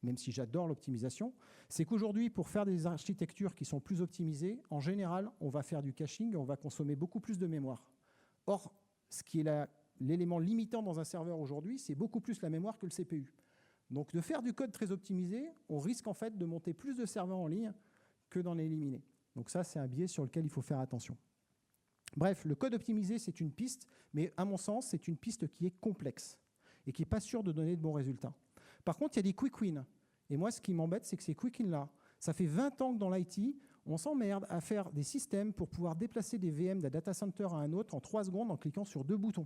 même si j'adore l'optimisation, c'est qu'aujourd'hui, pour faire des architectures qui sont plus optimisées, en général, on va faire du caching et on va consommer beaucoup plus de mémoire. Or, ce qui est l'élément limitant dans un serveur aujourd'hui, c'est beaucoup plus la mémoire que le CPU. Donc, de faire du code très optimisé, on risque en fait de monter plus de serveurs en ligne que d'en éliminer. Donc ça, c'est un biais sur lequel il faut faire attention. Bref, le code optimisé, c'est une piste, mais à mon sens, c'est une piste qui est complexe et qui n'est pas sûre de donner de bons résultats. Par contre, il y a des quick wins. Et moi, ce qui m'embête, c'est que ces quick wins-là, ça fait 20 ans que dans l'IT, on s'emmerde à faire des systèmes pour pouvoir déplacer des VM d'un data center à un autre en 3 secondes en cliquant sur 2 boutons.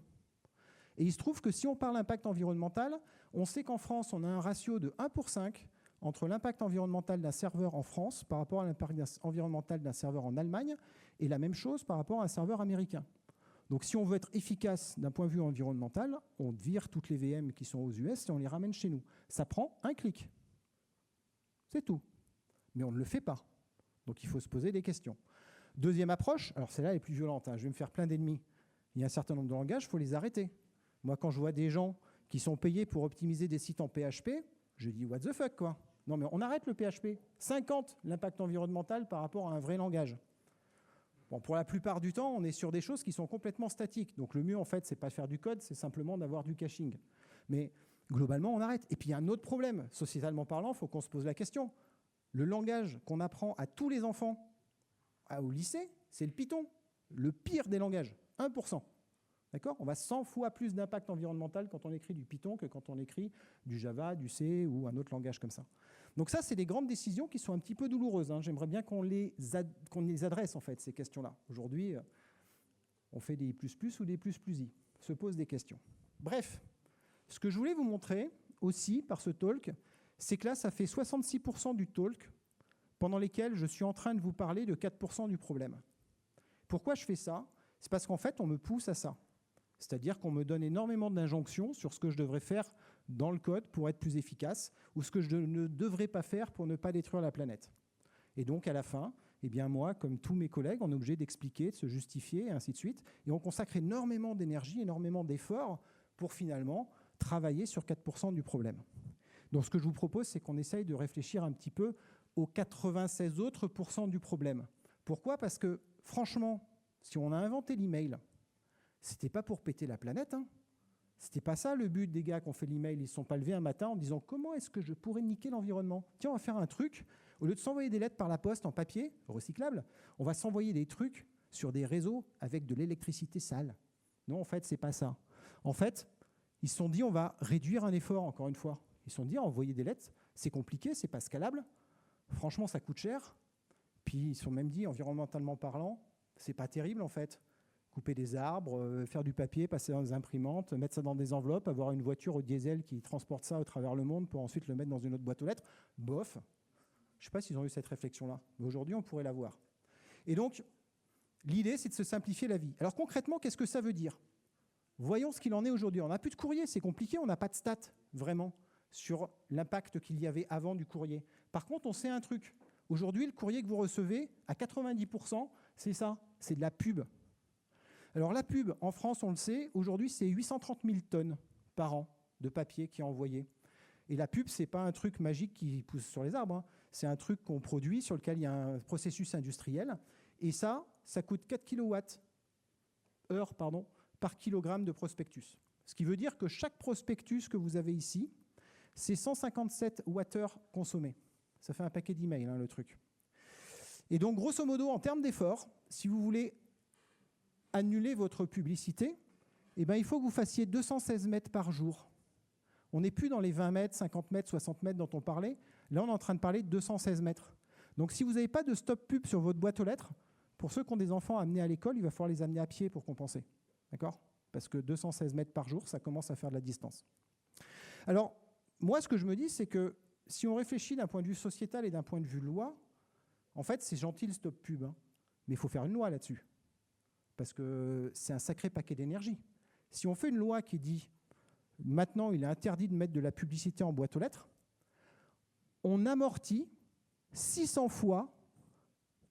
Et il se trouve que si on parle d'impact environnemental, on sait qu'en France, on a un ratio de 1/5 entre l'impact environnemental d'un serveur en France par rapport à l'impact environnemental d'un serveur en Allemagne, et la même chose par rapport à un serveur américain. Donc si on veut être efficace d'un point de vue environnemental, on vire toutes les VM qui sont aux US et on les ramène chez nous. Ça prend un clic. C'est tout. Mais on ne le fait pas. Donc il faut se poser des questions. Deuxième approche, alors celle-là est plus violente, je vais me faire plein d'ennemis. Il y a un certain nombre de langages, il faut les arrêter. Moi, quand je vois des gens qui sont payés pour optimiser des sites en PHP, je dis what the fuck, quoi. Non, mais on arrête le PHP. 50 l'impact environnemental par rapport à un vrai langage. Bon, pour la plupart du temps, on est sur des choses qui sont complètement statiques. Donc le mieux, en fait, c'est pas de faire du code, c'est simplement d'avoir du caching. Mais globalement, on arrête. Et puis il y a un autre problème. Sociétalement parlant, il faut qu'on se pose la question. Le langage qu'on apprend à tous les enfants au lycée, c'est le Python. Le pire des langages, 1%. D'accord ? On va 100 fois plus d'impact environnemental quand on écrit du Python que quand on écrit du Java, du C ou un autre langage comme ça. Donc ça, c'est des grandes décisions qui sont un petit peu douloureuses. J'aimerais bien qu'on les adresse, en fait, ces questions-là. Aujourd'hui, on fait des plus ou des plus-i. Se pose des questions. Bref, ce que je voulais vous montrer aussi par ce talk, c'est que là, ça fait 66% du talk pendant lesquels je suis en train de vous parler de 4% du problème. Pourquoi je fais ça ? C'est parce qu'en fait, on me pousse à ça. C'est-à-dire qu'on me donne énormément d'injonctions sur ce que je devrais faire dans le code pour être plus efficace ou ce que je ne devrais pas faire pour ne pas détruire la planète. Et donc, à la fin, eh bien moi, comme tous mes collègues, on est obligé d'expliquer, de se justifier, et ainsi de suite. Et on consacre énormément d'énergie, énormément d'efforts pour finalement travailler sur 4% du problème. Donc, ce que je vous propose, c'est qu'on essaye de réfléchir un petit peu aux 96 autres % du problème. Pourquoi ? Parce que, franchement, si on a inventé l'email, c'était pas pour péter la planète. C'était pas ça le but des gars qui ont fait l'email. Ils ne se sont pas levés un matin en disant comment est-ce que je pourrais niquer l'environnement ? Tiens, on va faire un truc. Au lieu de s'envoyer des lettres par la poste en papier recyclable, on va s'envoyer des trucs sur des réseaux avec de l'électricité sale. Non, en fait, c'est pas ça. En fait, ils se sont dit on va réduire un effort, encore une fois. Ils se sont dit envoyer des lettres, c'est compliqué, c'est pas scalable. Franchement, ça coûte cher. Puis ils se sont même dit, environnementalement parlant, c'est pas terrible en fait. Couper des arbres, faire du papier, passer dans des imprimantes, mettre ça dans des enveloppes, avoir une voiture au diesel qui transporte ça au travers le monde pour ensuite le mettre dans une autre boîte aux lettres. Bof. Je ne sais pas s'ils ont eu cette réflexion-là, mais aujourd'hui, on pourrait l'avoir. Et donc, l'idée, c'est de se simplifier la vie. Alors concrètement, qu'est-ce que ça veut dire ? Voyons ce qu'il en est aujourd'hui. On n'a plus de courrier, c'est compliqué, on n'a pas de stats, vraiment, sur l'impact qu'il y avait avant du courrier. Par contre, on sait un truc. Aujourd'hui, le courrier que vous recevez, à 90%, c'est ça, c'est de la pub. Alors la pub, en France, on le sait, aujourd'hui, c'est 830 000 tonnes par an de papier qui est envoyé. Et la pub, ce n'est pas un truc magique qui pousse sur les arbres. C'est un truc qu'on produit, sur lequel il y a un processus industriel. Et ça coûte 4 kWh par kilogramme de prospectus. Ce qui veut dire que chaque prospectus que vous avez ici, c'est 157 Wh consommés. Ça fait un paquet d'emails, le truc. Et donc, grosso modo, en termes d'effort, si vous voulez annuler votre publicité, eh ben, il faut que vous fassiez 216 mètres par jour. On n'est plus dans les 20 mètres, 50 mètres, 60 mètres dont on parlait. Là, on est en train de parler de 216 mètres. Donc, si vous n'avez pas de stop pub sur votre boîte aux lettres, pour ceux qui ont des enfants à amener à l'école, il va falloir les amener à pied pour compenser. D'accord ? Parce que 216 mètres par jour, ça commence à faire de la distance. Alors, moi, ce que je me dis, c'est que si on réfléchit d'un point de vue sociétal et d'un point de vue loi, En fait, c'est gentil le stop pub, hein, mais il faut faire une loi là-dessus. Parce que c'est un sacré paquet d'énergie. Si on fait une loi qui dit maintenant il est interdit de mettre de la publicité en boîte aux lettres, on amortit 600 fois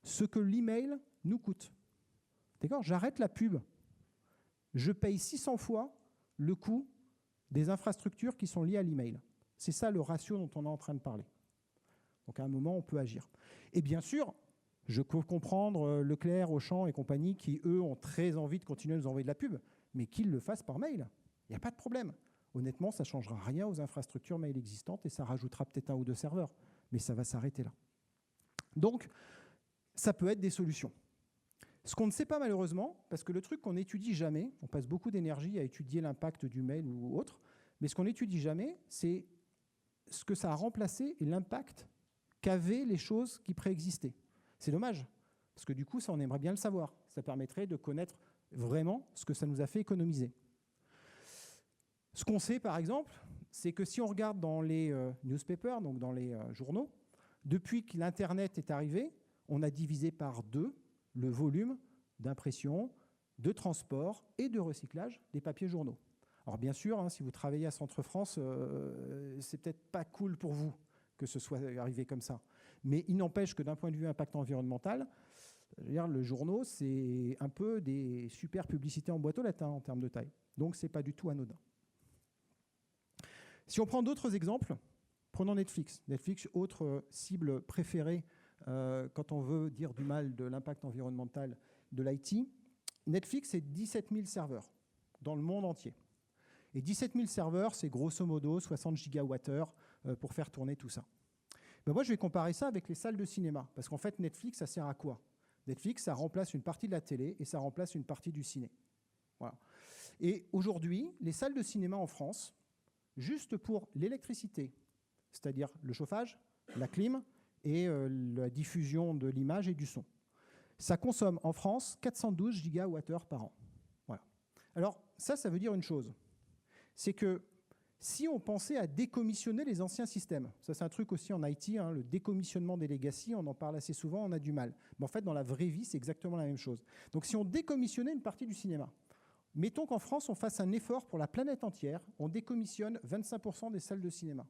ce que l'email nous coûte. D'accord ? J'arrête la pub. Je paye 600 fois le coût des infrastructures qui sont liées à l'email. C'est ça le ratio dont on est en train de parler. Donc à un moment, on peut agir. Et bien sûr, je peux comprendre Leclerc, Auchan et compagnie qui, eux, ont très envie de continuer à nous envoyer de la pub, mais qu'ils le fassent par mail. Il n'y a pas de problème. Honnêtement, ça ne changera rien aux infrastructures mail existantes et ça rajoutera peut-être 1 ou 2 serveurs, mais ça va s'arrêter là. Donc, ça peut être des solutions. Ce qu'on ne sait pas malheureusement, parce que le truc qu'on n'étudie jamais, on passe beaucoup d'énergie à étudier l'impact du mail ou autre, mais ce qu'on n'étudie jamais, c'est ce que ça a remplacé et l'impact qu'avaient les choses qui préexistaient. C'est dommage, parce que du coup, ça, on aimerait bien le savoir. Ça permettrait de connaître vraiment ce que ça nous a fait économiser. Ce qu'on sait, par exemple, c'est que si on regarde dans les newspapers, donc dans les journaux, depuis que l'Internet est arrivé, on a divisé par 2 le volume d'impression, de transport et de recyclage des papiers journaux. Alors bien sûr, hein, si vous travaillez à Centre France, c'est peut-être pas cool pour vous que ce soit arrivé comme ça. Mais il n'empêche que d'un point de vue impact environnemental, je veux dire, le journaux, c'est un peu des super publicités en boîte aux lettres en termes de taille. Donc c'est pas du tout anodin. Si on prend d'autres exemples, prenons Netflix. Netflix, autre cible préférée quand on veut dire du mal de l'impact environnemental de l'IT. Netflix, c'est 17 000 serveurs dans le monde entier. Et 17 000 serveurs, c'est grosso modo 60 gigawattheures pour faire tourner tout ça. Ben moi, je vais comparer ça avec les salles de cinéma. Parce qu'en fait, Netflix, ça sert à quoi ? Netflix, ça remplace une partie de la télé et ça remplace une partie du ciné. Voilà. Et aujourd'hui, les salles de cinéma en France, juste pour l'électricité, c'est-à-dire le chauffage, la clim et la diffusion de l'image et du son, ça consomme en France 412 gigawattheures par an. Voilà. Alors ça veut dire une chose, c'est que si on pensait à décommissionner les anciens systèmes, ça c'est un truc aussi en IT, hein, le décommissionnement des legacy, on en parle assez souvent, on a du mal. Mais en fait, dans la vraie vie, c'est exactement la même chose. Donc si on décommissionnait une partie du cinéma, mettons qu'en France, on fasse un effort pour la planète entière, on décommissionne 25% des salles de cinéma.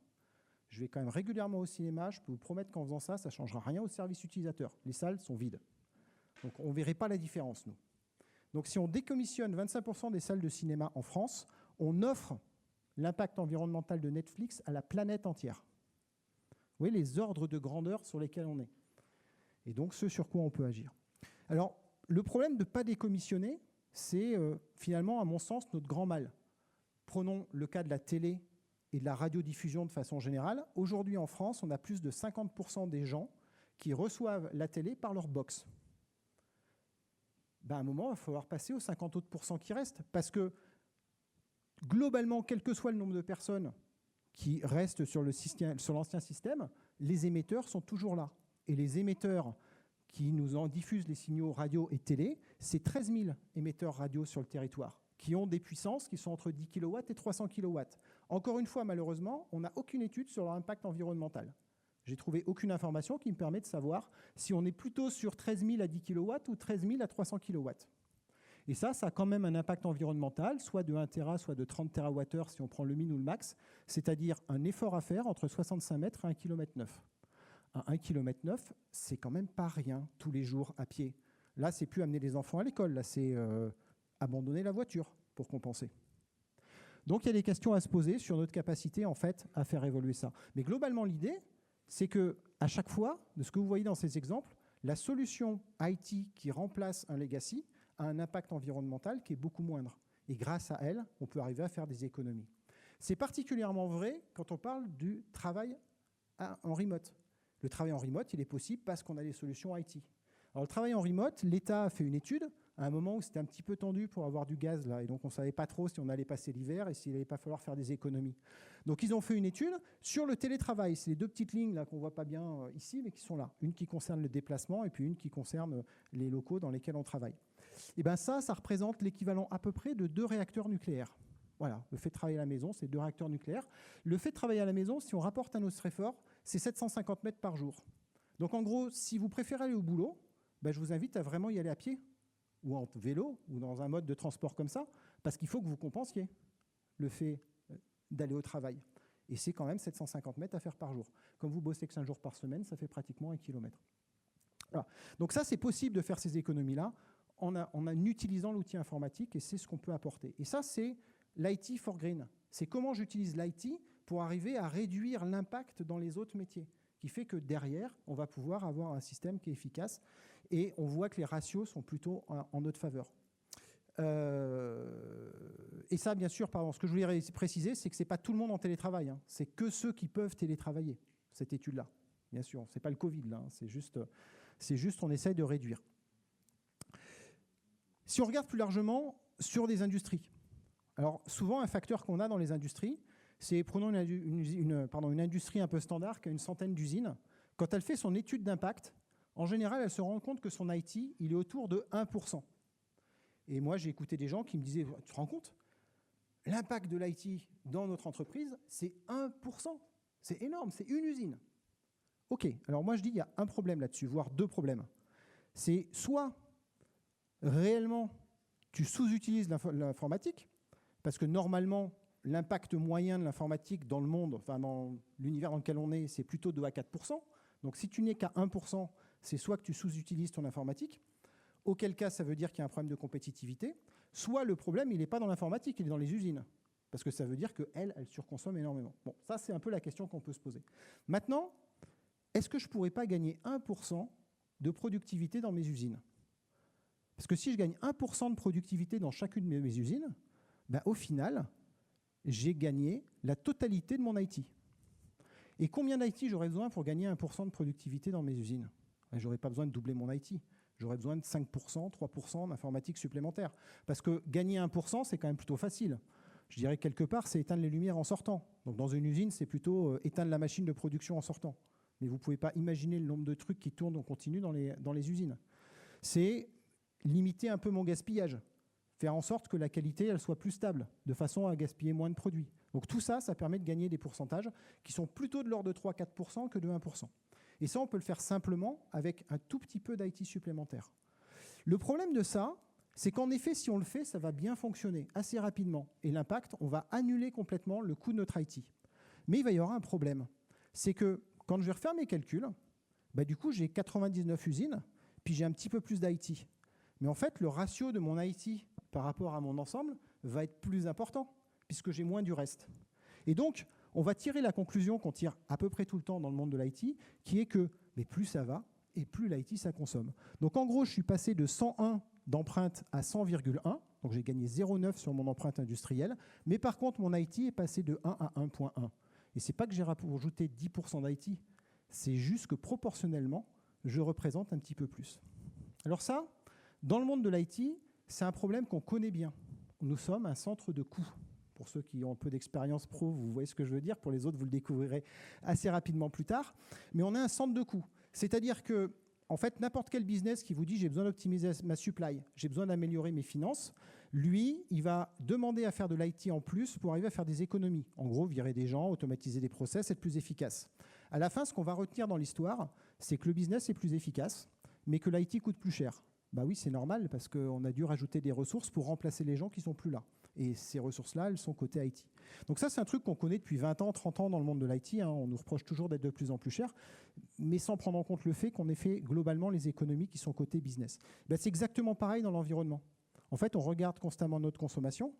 Je vais quand même régulièrement au cinéma, je peux vous promettre qu'en faisant ça, ça ne changera rien au service utilisateur. Les salles sont vides. Donc on ne verrait pas la différence, nous. Donc si on décommissionne 25% des salles de cinéma en France, on offre l'impact environnemental de Netflix à la planète entière. Vous voyez les ordres de grandeur sur lesquels on est. Et donc ce sur quoi on peut agir. Alors, le problème de ne pas décommissionner, c'est finalement, à mon sens, notre grand mal. Prenons le cas de la télé et de la radiodiffusion de façon générale. Aujourd'hui, en France, on a plus de 50% des gens qui reçoivent la télé par leur box. Ben, à un moment, il va falloir passer aux 50 autres % qui restent, parce que globalement, quel que soit le nombre de personnes qui restent sur l'ancien système, les émetteurs sont toujours là. Et les émetteurs qui nous en diffusent les signaux radio et télé, c'est 13 000 émetteurs radio sur le territoire, qui ont des puissances qui sont entre 10 kW et 300 kW. Encore une fois, malheureusement, on n'a aucune étude sur leur impact environnemental. J'ai trouvé aucune information qui me permet de savoir si on est plutôt sur 13 000 à 10 kW ou 13 000 à 300 kW. Et ça a quand même un impact environnemental, soit de 1 Tera, soit de 30 TWh si on prend le min ou le max, c'est-à-dire un effort à faire entre 65 mètres et 1,9 km. À 1,9 km, c'est quand même pas rien tous les jours à pied. Là, c'est plus amener les enfants à l'école, là, c'est abandonner la voiture pour compenser. Donc, il y a des questions à se poser sur notre capacité, en fait, à faire évoluer ça. Mais globalement, l'idée, c'est que à chaque fois, de ce que vous voyez dans ces exemples, la solution IT qui remplace un legacy a un impact environnemental qui est beaucoup moindre. Et grâce à elle, on peut arriver à faire des économies. C'est particulièrement vrai quand on parle du travail en remote. Le travail en remote, il est possible parce qu'on a des solutions IT. Alors, le travail en remote, l'État a fait une étude à un moment où c'était un petit peu tendu pour avoir du gaz, là, et donc on ne savait pas trop si on allait passer l'hiver et s'il n'allait pas falloir faire des économies. Donc, ils ont fait une étude sur le télétravail. C'est les 2 petites lignes là qu'on ne voit pas bien ici, mais qui sont là. Une qui concerne le déplacement et puis une qui concerne les locaux dans lesquels on travaille. Et bien ça représente l'équivalent à peu près de 2 réacteurs nucléaires. Voilà, le fait de travailler à la maison, c'est 2 réacteurs nucléaires. Le fait de travailler à la maison, si on rapporte à notre effort, c'est 750 mètres par jour. Donc en gros, si vous préférez aller au boulot, je vous invite à vraiment y aller à pied, ou en vélo, ou dans un mode de transport comme ça, parce qu'il faut que vous compensiez le fait d'aller au travail. Et c'est quand même 750 mètres à faire par jour. Comme vous bossez que 5 jours par semaine, ça fait pratiquement 1 kilomètre. Voilà. Donc ça, c'est possible de faire ces économies-là en utilisant l'outil informatique, et c'est ce qu'on peut apporter. Et ça, c'est l'IT for Green. C'est comment j'utilise l'IT pour arriver à réduire l'impact dans les autres métiers, qui fait que derrière, on va pouvoir avoir un système qui est efficace, et on voit que les ratios sont plutôt en notre faveur. Et ça, bien sûr, pardon, ce que je voulais préciser, c'est que ce n'est pas tout le monde en télétravail, hein. C'est que ceux qui peuvent télétravailler, cette étude-là. Bien sûr, ce n'est pas le Covid, là, hein. C'est juste on essaye de réduire. Si on regarde plus largement sur des industries, alors souvent, un facteur qu'on a dans les industries, c'est, prenons une industrie un peu standard qui a une centaine d'usines. Quand elle fait son étude d'impact, en général, elle se rend compte que son IT, il est autour de 1%. Et moi, j'ai écouté des gens qui me disaient, tu te rends compte ? L'impact de l'IT dans notre entreprise, c'est 1%. C'est énorme, c'est une usine. OK, alors moi je dis, il y a un problème là-dessus, voire deux problèmes. C'est soit, réellement, tu sous-utilises l'informatique, parce que normalement, l'impact moyen de l'informatique dans le monde, enfin dans l'univers dans lequel on est, c'est plutôt 2 à 4%. Donc si tu n'es qu'à 1%, c'est soit que tu sous-utilises ton informatique, auquel cas ça veut dire qu'il y a un problème de compétitivité, soit le problème, il n'est pas dans l'informatique, il est dans les usines, parce que ça veut dire qu'elles surconsomment énormément. Bon, ça c'est un peu la question qu'on peut se poser. Maintenant, est-ce que je ne pourrais pas gagner 1% de productivité dans mes usines ? Parce que si je gagne 1% de productivité dans chacune de mes usines, au final, j'ai gagné la totalité de mon IT. Et combien d'IT j'aurais besoin pour gagner 1% de productivité dans mes usines ? Je n'aurais pas besoin de doubler mon IT. J'aurais besoin de 5%, 3% d'informatique supplémentaire. Parce que gagner 1%, c'est quand même plutôt facile. Je dirais que quelque part, c'est éteindre les lumières en sortant. Donc dans une usine, c'est plutôt éteindre la machine de production en sortant. Mais vous ne pouvez pas imaginer le nombre de trucs qui tournent en continu dans les usines. C'est limiter un peu mon gaspillage. Faire en sorte que la qualité elle soit plus stable, de façon à gaspiller moins de produits. Donc tout ça, ça permet de gagner des pourcentages qui sont plutôt de l'ordre de 3-4% que de 1%. Et ça, on peut le faire simplement avec un tout petit peu d'IT supplémentaire. Le problème de ça, c'est qu'en effet, si on le fait, ça va bien fonctionner assez rapidement. Et l'impact, on va annuler complètement le coût de notre IT. Mais il va y avoir un problème. C'est que quand je vais refaire mes calculs, du coup, j'ai 99 usines, puis j'ai un petit peu plus d'IT. Mais en fait, le ratio de mon IT par rapport à mon ensemble va être plus important, puisque j'ai moins du reste. Et donc, on va tirer la conclusion qu'on tire à peu près tout le temps dans le monde de l'IT, qui est que plus ça va, et plus l'IT, ça consomme. Donc en gros, je suis passé de 101 d'empreinte à 100,1, donc j'ai gagné 0,9 sur mon empreinte industrielle, mais par contre, mon IT est passé de 1 à 1,1. Et ce n'est pas que j'ai rajouté 10% d'IT, c'est juste que proportionnellement, je représente un petit peu plus. Alors ça, dans le monde de l'IT, c'est un problème qu'on connaît bien. Nous sommes un centre de coûts. Pour ceux qui ont un peu d'expérience pro, vous voyez ce que je veux dire. Pour les autres, vous le découvrirez assez rapidement plus tard. Mais on est un centre de coûts. C'est-à-dire que, en fait, n'importe quel business qui vous dit « j'ai besoin d'optimiser ma supply, j'ai besoin d'améliorer mes finances », lui, il va demander à faire de l'IT en plus pour arriver à faire des économies. En gros, virer des gens, automatiser des process, être plus efficace. À la fin, ce qu'on va retenir dans l'histoire, c'est que le business est plus efficace, mais que l'IT coûte plus cher. Oui, c'est normal, parce qu'on a dû rajouter des ressources pour remplacer les gens qui ne sont plus là. Et ces ressources-là, elles sont côté IT. Donc ça, c'est un truc qu'on connaît depuis 20 ans, 30 ans dans le monde de l'IT. On nous reproche toujours d'être de plus en plus cher, mais sans prendre en compte le fait qu'on ait fait globalement les économies qui sont côté business. C'est exactement pareil dans l'environnement. En fait, on regarde constamment notre consommation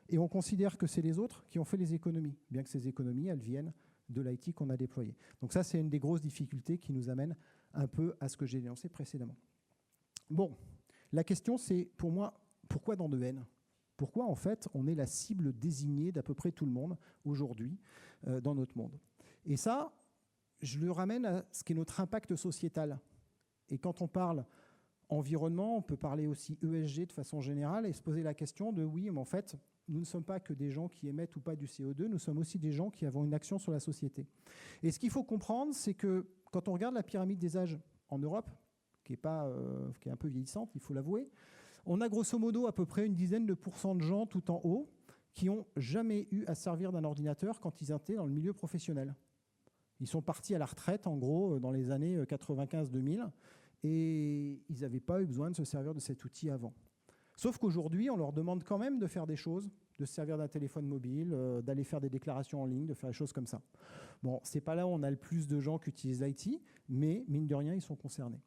et on considère que c'est les autres qui ont fait les économies, bien que ces économies, elles viennent de l'IT qu'on a déployé. Donc ça, c'est une des grosses difficultés qui nous amène un peu à ce que j'ai dénoncé précédemment. Bon, la question, c'est pour moi, pourquoi dans de N ? Pourquoi, en fait, on est la cible désignée d'à peu près tout le monde aujourd'hui dans notre monde. Et ça, je le ramène à ce qui est notre impact sociétal. Et quand on parle environnement, on peut parler aussi ESG de façon générale et se poser la question de oui, mais en fait, nous ne sommes pas que des gens qui émettent ou pas du CO2, nous sommes aussi des gens qui avons une action sur la société. Et ce qu'il faut comprendre, c'est que quand on regarde la pyramide des âges en Europe, qui est un peu vieillissante, il faut l'avouer, on a grosso modo à peu près une dizaine de % de gens tout en haut qui n'ont jamais eu à servir d'un ordinateur quand ils étaient dans le milieu professionnel. Ils sont partis à la retraite, en gros, dans les années 95-2000, et ils n'avaient pas eu besoin de se servir de cet outil avant. Sauf qu'aujourd'hui, on leur demande quand même de faire des choses, de se servir d'un téléphone mobile, d'aller faire des déclarations en ligne, de faire des choses comme ça. Bon, c'est pas là où on a le plus de gens qui utilisent l'IT, mais mine de rien, ils sont concernés.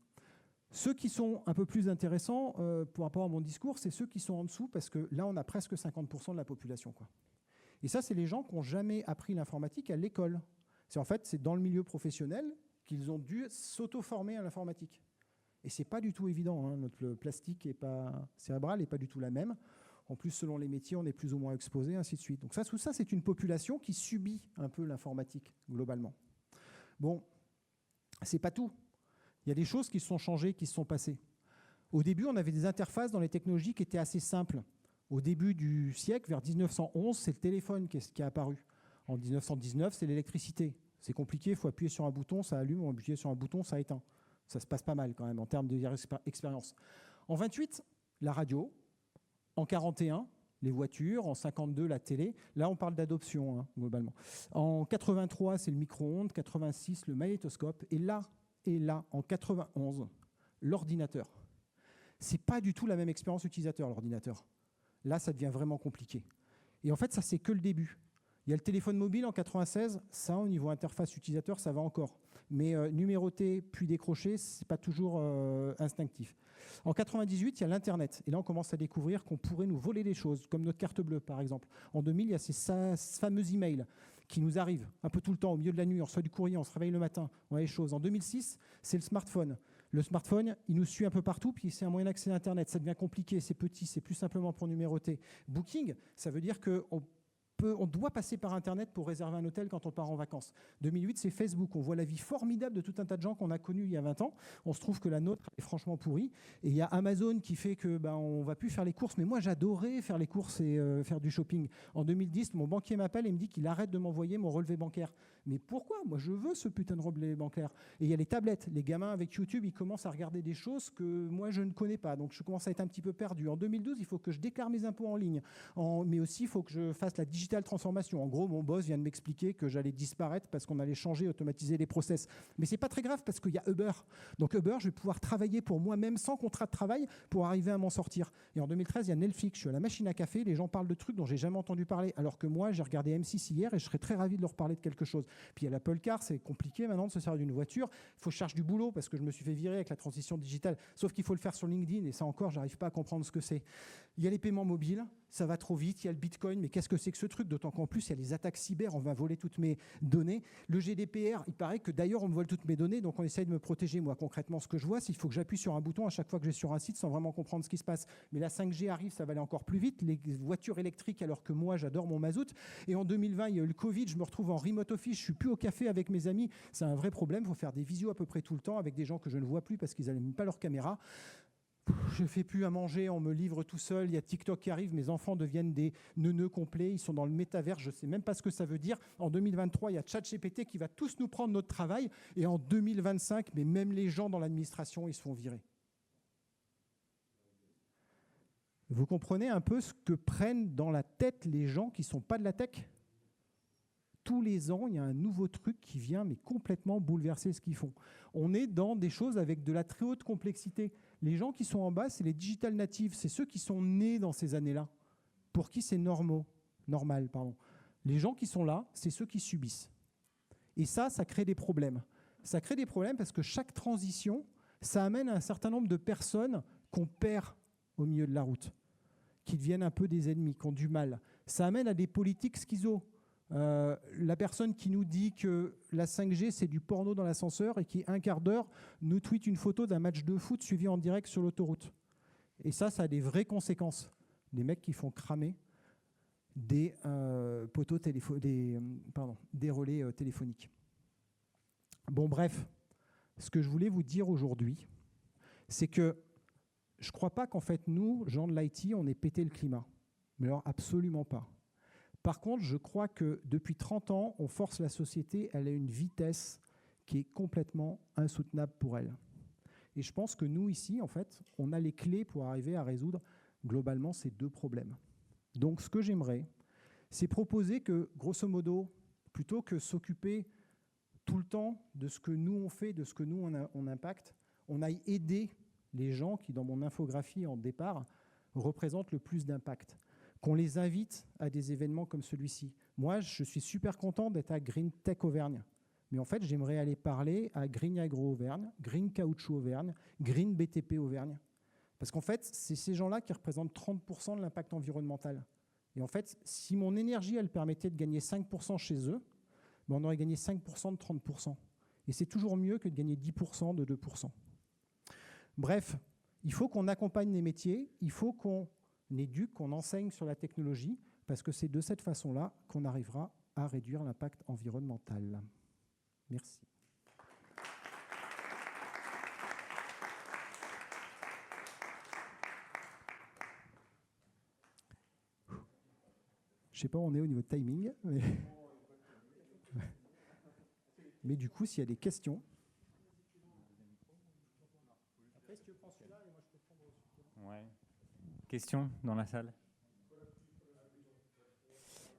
Ceux qui sont un peu plus intéressants par rapport à mon discours, c'est ceux qui sont en dessous, parce que là, on a presque 50% de la population, quoi. Et ça, c'est les gens qui n'ont jamais appris l'informatique à l'école. C'est dans le milieu professionnel qu'ils ont dû s'auto-former à l'informatique. Et ce n'est pas du tout évident, hein. Notre plastique cérébral n'est pas du tout la même. En plus, selon les métiers, on est plus ou moins exposé, ainsi de suite. Donc tout ça, c'est une population qui subit un peu l'informatique, globalement. Bon, ce n'est pas tout. Il y a des choses qui se sont changées, qui se sont passées. Au début, on avait des interfaces dans les technologies qui étaient assez simples. Au début du siècle, vers 1911, c'est le téléphone qui est apparu. En 1919, c'est l'électricité. C'est compliqué, il faut appuyer sur un bouton, ça allume, on appuie sur un bouton, ça éteint. Ça se passe pas mal quand même en termes d'expérience. En 28, la radio. En 41, les voitures. En 52, la télé. Là, on parle d'adoption, hein, globalement. En 83, c'est le micro-ondes. 86, le magnétoscope. Et là, en 91, l'ordinateur. C'est pas du tout la même expérience utilisateur, l'ordinateur. Là, ça devient vraiment compliqué. Et en fait, ça, c'est que le début. Il y a le téléphone mobile en 96, ça, au niveau interface utilisateur, ça va encore. Mais numéroter puis décrocher, ce n'est pas toujours instinctif. En 98, il y a l'Internet. Et là, on commence à découvrir qu'on pourrait nous voler des choses, comme notre carte bleue, par exemple. En 2000, il y a ces fameux emails qui nous arrivent un peu tout le temps, au milieu de la nuit. On reçoit du courrier, on se réveille le matin, on a les choses. En 2006, c'est le smartphone. Le smartphone, il nous suit un peu partout, puis c'est un moyen d'accès à Internet. Ça devient compliqué, c'est petit, c'est plus simplement pour numéroter. Booking, ça veut dire qu'on doit passer par Internet pour réserver un hôtel quand on part en vacances. 2008, c'est Facebook. On voit la vie formidable de tout un tas de gens qu'on a connus il y a 20 ans. On se trouve que la nôtre est franchement pourrie. Et il y a Amazon qui fait que on ne va plus faire les courses. Mais moi, j'adorais faire les courses et faire du shopping. En 2010, mon banquier m'appelle et me dit qu'il arrête de m'envoyer mon relevé bancaire. Mais pourquoi? Moi, je veux ce putain de relevé bancaire. Et il y a les tablettes. Les gamins avec YouTube, ils commencent à regarder des choses que moi, je ne connais pas. Donc, je commence à être un petit peu perdu. En 2012, il faut que je déclare mes impôts en ligne. Mais aussi, il faut que je fasse la digital transformation. En gros, mon boss vient de m'expliquer que j'allais disparaître parce qu'on allait changer, automatiser les process. Mais c'est pas très grave parce qu'il y a Uber. Donc Uber, je vais pouvoir travailler pour moi-même sans contrat de travail pour arriver à m'en sortir. Et en 2013, il y a Netflix. Je suis à la machine à café. Les gens parlent de trucs dont j'ai jamais entendu parler. Alors que moi, j'ai regardé M6 hier et je serais très ravi de leur parler de quelque chose. Puis il y a l'Apple Car. C'est compliqué maintenant de se servir d'une voiture. Il faut que je cherche du boulot parce que je me suis fait virer avec la transition digitale. Sauf qu'il faut le faire sur LinkedIn et ça encore, j'arrive pas à comprendre ce que c'est. Il y a les paiements mobiles. Ça va trop vite, il y a le Bitcoin, mais qu'est-ce que c'est que ce truc? D'autant qu'en plus, il y a les attaques cyber, on va voler toutes mes données. Le GDPR, il paraît que d'ailleurs, on me vole toutes mes données, donc on essaye de me protéger. Moi, concrètement, ce que je vois, c'est qu'il faut que j'appuie sur un bouton à chaque fois que je vais sur un site sans vraiment comprendre ce qui se passe. Mais la 5G arrive, ça va aller encore plus vite. Les voitures électriques, alors que moi, j'adore mon mazout. Et en 2020, il y a eu le Covid, je me retrouve en remote office, je suis plus au café avec mes amis. C'est un vrai problème, il faut faire des visios à peu près tout le temps avec des gens que je ne vois plus parce qu'ils n'allument pas leur caméra. Je ne fais plus à manger, on me livre tout seul, il y a TikTok qui arrive, mes enfants deviennent des neuneux complets, ils sont dans le métavers, je ne sais même pas ce que ça veut dire. En 2023, il y a ChatGPT qui va tous nous prendre notre travail, et en 2025, mais même les gens dans l'administration, ils se font virer. Vous comprenez un peu ce que prennent dans la tête les gens qui ne sont pas de la tech ? Tous les ans, il y a un nouveau truc qui vient mais complètement bouleverser ce qu'ils font. On est dans des choses avec de la très haute complexité. Les gens qui sont en bas, c'est les digital natives, c'est ceux qui sont nés dans ces années-là, pour qui c'est normal. Les gens qui sont là, c'est ceux qui subissent. Et ça crée des problèmes. Ça crée des problèmes parce que chaque transition, ça amène à un certain nombre de personnes qu'on perd au milieu de la route, qui deviennent un peu des ennemis, qui ont du mal. Ça amène à des politiques schizo. La personne qui nous dit que la 5G c'est du porno dans l'ascenseur et qui un quart d'heure nous tweet une photo d'un match de foot suivi en direct sur l'autoroute. Et ça a des vraies conséquences. Des mecs qui font cramer des des relais téléphoniques. Bon bref, ce que je voulais vous dire aujourd'hui, c'est que je ne crois pas qu'en fait nous, gens de l'IT, on ait pété le climat. Mais alors absolument pas. Par contre, je crois que depuis 30 ans, on force la société, elle a une vitesse qui est complètement insoutenable pour elle. Et je pense que nous, ici, en fait, on a les clés pour arriver à résoudre globalement ces deux problèmes. Donc, ce que j'aimerais, c'est proposer que, grosso modo, plutôt que s'occuper tout le temps de ce que nous on fait, de ce que nous on impacte, on aille aider les gens qui, dans mon infographie en départ, représentent le plus d'impact. Qu'on les invite à des événements comme celui-ci. Moi, je suis super content d'être à Green Tech Auvergne. Mais en fait, j'aimerais aller parler à Green Agro Auvergne, Green Caoutchouc Auvergne, Green BTP Auvergne. Parce qu'en fait, c'est ces gens-là qui représentent 30% de l'impact environnemental. Et en fait, si mon énergie, elle permettait de gagner 5% chez eux, ben on aurait gagné 5% de 30%. Et c'est toujours mieux que de gagner 10% de 2%. Bref, il faut qu'on accompagne les métiers, il faut qu'on éduque, qu'on enseigne sur la technologie, parce que c'est de cette façon-là qu'on arrivera à réduire l'impact environnemental. Merci. Je ne sais pas où on est au niveau de timing, mais du coup, s'il y a des questions. Après, si tu prends celui-là, et moi je peux prendre. Ouais. Question dans la salle.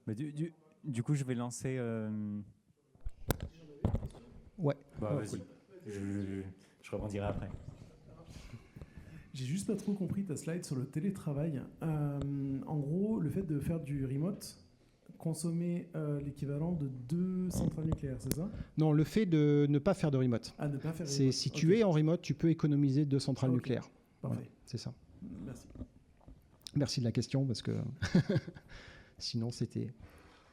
Bah, du coup, je vais lancer. Ouais. Bah, vas-y. Je rebondirai après. J'ai juste pas trop compris ta slide sur le télétravail. En gros, le fait de faire du remote, consommer l'équivalent de 2 centrales nucléaires, c'est ça? Non, le fait de ne pas faire de remote. Ah, ne pas faire C'est remote. si tu es en remote, tu peux économiser 2 centrales Ok. nucléaires. Parfait. Voilà, c'est ça. Merci. Merci de la question, parce que sinon, c'était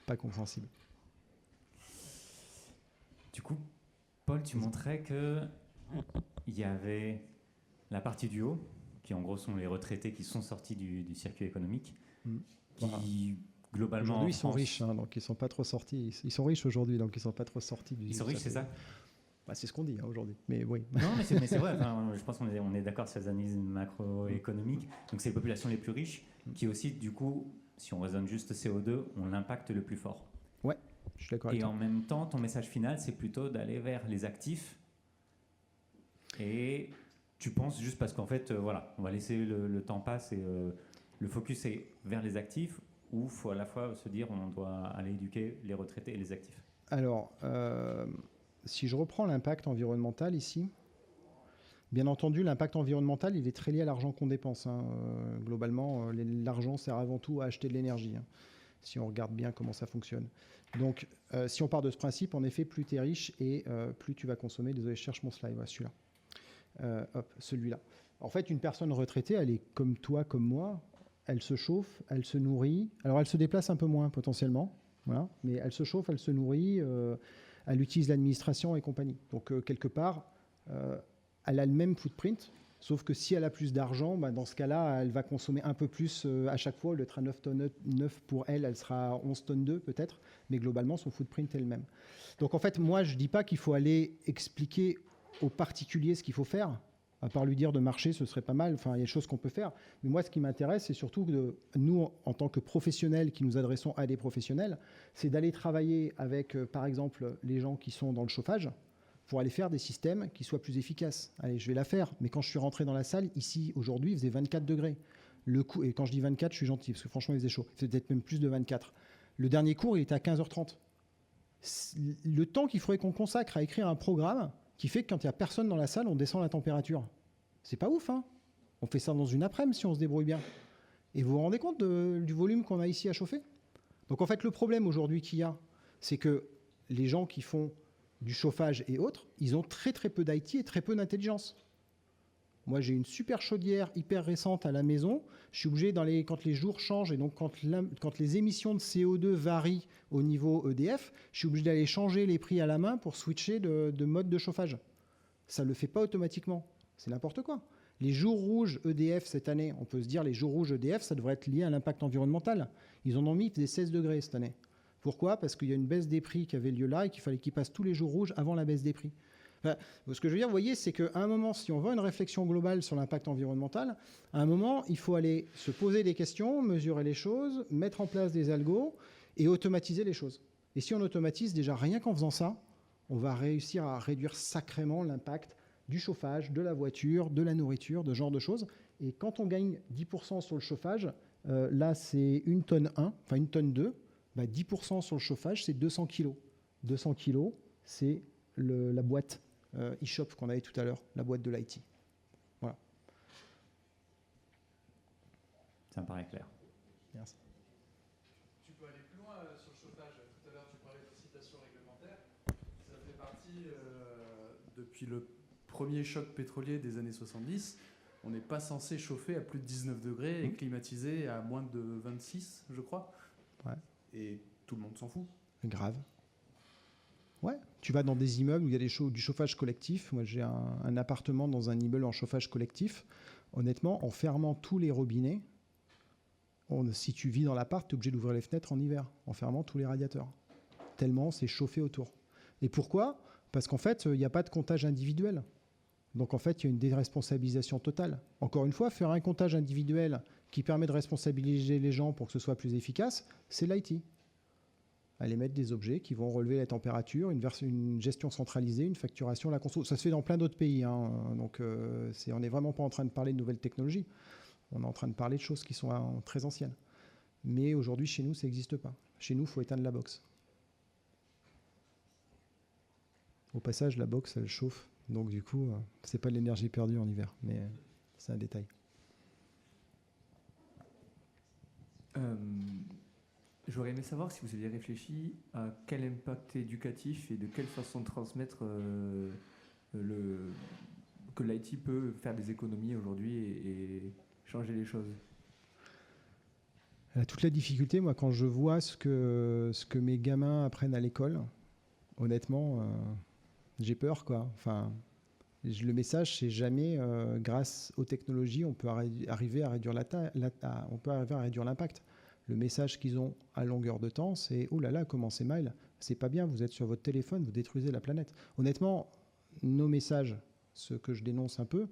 pas compréhensible. Du coup, Paul, tu montrais qu'il y avait la partie du haut, qui en gros sont les retraités qui sont sortis du circuit économique, qui Voilà. globalement. Aujourd'hui, ils sont France- riches, hein, donc ils sont pas trop sortis. Ils sont riches aujourd'hui, donc ils sont pas trop sortis du. Ils sont riches, c'est ça? Bah, c'est ce qu'on dit hein, aujourd'hui. Mais oui. Non, mais c'est vrai. Enfin, je pense qu'on est d'accord sur les analyses macroéconomiques. Donc, c'est les populations les plus riches qui aussi, du coup, si on raisonne juste CO2, ont l'impact le plus fort. Ouais, je suis d'accord avec Et toi. en même temps, ton message final, c'est plutôt d'aller vers les actifs. Et tu penses juste parce qu'en fait, voilà, on va laisser le temps passer et le focus est vers les actifs, ou il faut à la fois se dire on doit aller éduquer les retraités et les actifs. Alors, si je reprends l'impact environnemental ici, bien entendu, l'impact environnemental, il est très lié à l'argent qu'on dépense. Hein. Globalement, l'argent sert avant tout à acheter de l'énergie, hein, si on regarde bien comment ça fonctionne. Donc, si on part de ce principe, en effet, plus tu es riche et plus tu vas consommer. Désolé, je cherche mon slide, voilà, celui-là. Celui-là. En fait, une personne retraitée, elle est comme toi, comme moi. Elle se chauffe, elle se nourrit. Alors, elle se déplace un peu moins potentiellement, voilà, mais elle se chauffe, elle se nourrit. Elle utilise l'administration et compagnie. Donc, quelque part, elle a le même footprint, sauf que si elle a plus d'argent, bah, dans ce cas-là, elle va consommer un peu plus à chaque fois. Au lieu d'être à 9 tonnes 9 pour elle, elle sera à 11 tonnes 2 peut-être, mais globalement, son footprint est le même. Donc, en fait, moi, je ne dis pas qu'il faut aller expliquer aux particuliers ce qu'il faut faire. À part lui dire de marcher, ce serait pas mal. Enfin, il y a des choses qu'on peut faire. Mais moi, ce qui m'intéresse, c'est surtout que nous, en tant que professionnels qui nous adressons à des professionnels, c'est d'aller travailler avec, par exemple, les gens qui sont dans le chauffage pour aller faire des systèmes qui soient plus efficaces. Allez, je vais la faire. Mais quand je suis rentré dans la salle, ici, aujourd'hui, il faisait 24 degrés. Et quand je dis 24, je suis gentil, parce que franchement, il faisait chaud. Il faisait peut-être même plus de 24. Le dernier cours, il était à 15h30. Le temps qu'il faudrait qu'on consacre à écrire un programme qui fait que quand il n'y a personne dans la salle, on descend la température. C'est pas ouf, hein? On fait ça dans une après-midi si on se débrouille bien. Et vous vous rendez compte du volume qu'on a ici à chauffer? Donc en fait, le problème aujourd'hui qu'il y a, c'est que les gens qui font du chauffage et autres, ils ont très très peu d'IT et très peu d'intelligence. Moi, j'ai une super chaudière hyper récente à la maison. Je suis obligé, quand les jours changent et donc quand les émissions de CO2 varient au niveau EDF, je suis obligé d'aller changer les prix à la main pour switcher de mode de chauffage. Ça ne le fait pas automatiquement. C'est n'importe quoi. Les jours rouges EDF cette année, on peut se dire les jours rouges EDF, ça devrait être lié à l'impact environnemental. Ils en ont mis, il faisait 16 degrés cette année. Pourquoi? Parce qu'il y a une baisse des prix qui avait lieu là et qu'il fallait qu'ils passent tous les jours rouges avant la baisse des prix. Enfin, ce que je veux dire, vous voyez, c'est qu'à un moment, si on veut une réflexion globale sur l'impact environnemental, à un moment, il faut aller se poser des questions, mesurer les choses, mettre en place des algos et automatiser les choses. Et si on automatise, déjà rien qu'en faisant ça, on va réussir à réduire sacrément l'impact du chauffage, de la voiture, de la nourriture, de ce genre de choses. Et quand on gagne 10% sur le chauffage, là c'est 1 tonne 1, enfin 1 tonne 2, bah 10% sur le chauffage, c'est 200 kilos. 200 kilos, c'est la boîte eShop qu'on avait tout à l'heure, la boîte de l'IT. Voilà. Ça me paraît clair. Merci. Tu peux aller plus loin sur le chauffage. Tout à l'heure, tu parlais d'incitation réglementaire. Ça fait partie, depuis le premier choc pétrolier des années 70, on n'est pas censé chauffer à plus de 19 degrés et climatiser à moins de 26, je crois. Ouais. Et tout le monde s'en fout. Grave. Ouais. Tu vas dans des immeubles où il y a du chauffage collectif. Moi, j'ai un appartement dans un immeuble en chauffage collectif. Honnêtement, en fermant tous les robinets, si tu vis dans l'appart, tu es obligé d'ouvrir les fenêtres en hiver, en fermant tous les radiateurs. Tellement c'est chauffé autour. Et pourquoi ? Parce qu'en fait, il n'y a pas de comptage individuel. Donc en fait, il y a une déresponsabilisation totale. Encore une fois, faire un comptage individuel qui permet de responsabiliser les gens pour que ce soit plus efficace, c'est l'IT. Aller mettre des objets qui vont relever la température, une gestion centralisée, une facturation, la conso. Ça se fait dans plein d'autres pays. Donc on n'est vraiment pas en train de parler de nouvelles technologies. On est en train de parler de choses qui sont très anciennes. Mais aujourd'hui, chez nous, ça n'existe pas. Chez nous, il faut éteindre la box. Au passage, la box, elle chauffe. Donc du coup, c'est pas de l'énergie perdue en hiver, mais c'est un détail. J'aurais aimé savoir si vous aviez réfléchi à quel impact éducatif et de quelle façon de transmettre que l'IT peut faire des économies aujourd'hui et changer les choses. Toute la difficulté, moi, quand je vois ce que mes gamins apprennent à l'école, honnêtement, j'ai peur, quoi. Enfin, le message, c'est jamais grâce aux technologies, on peut arriver à réduire l'impact. Le message qu'ils ont à longueur de temps, c'est oh là là, comment c'est mal, c'est pas bien, vous êtes sur votre téléphone, vous détruisez la planète. Honnêtement, nos messages, ceux que je dénonce un peu,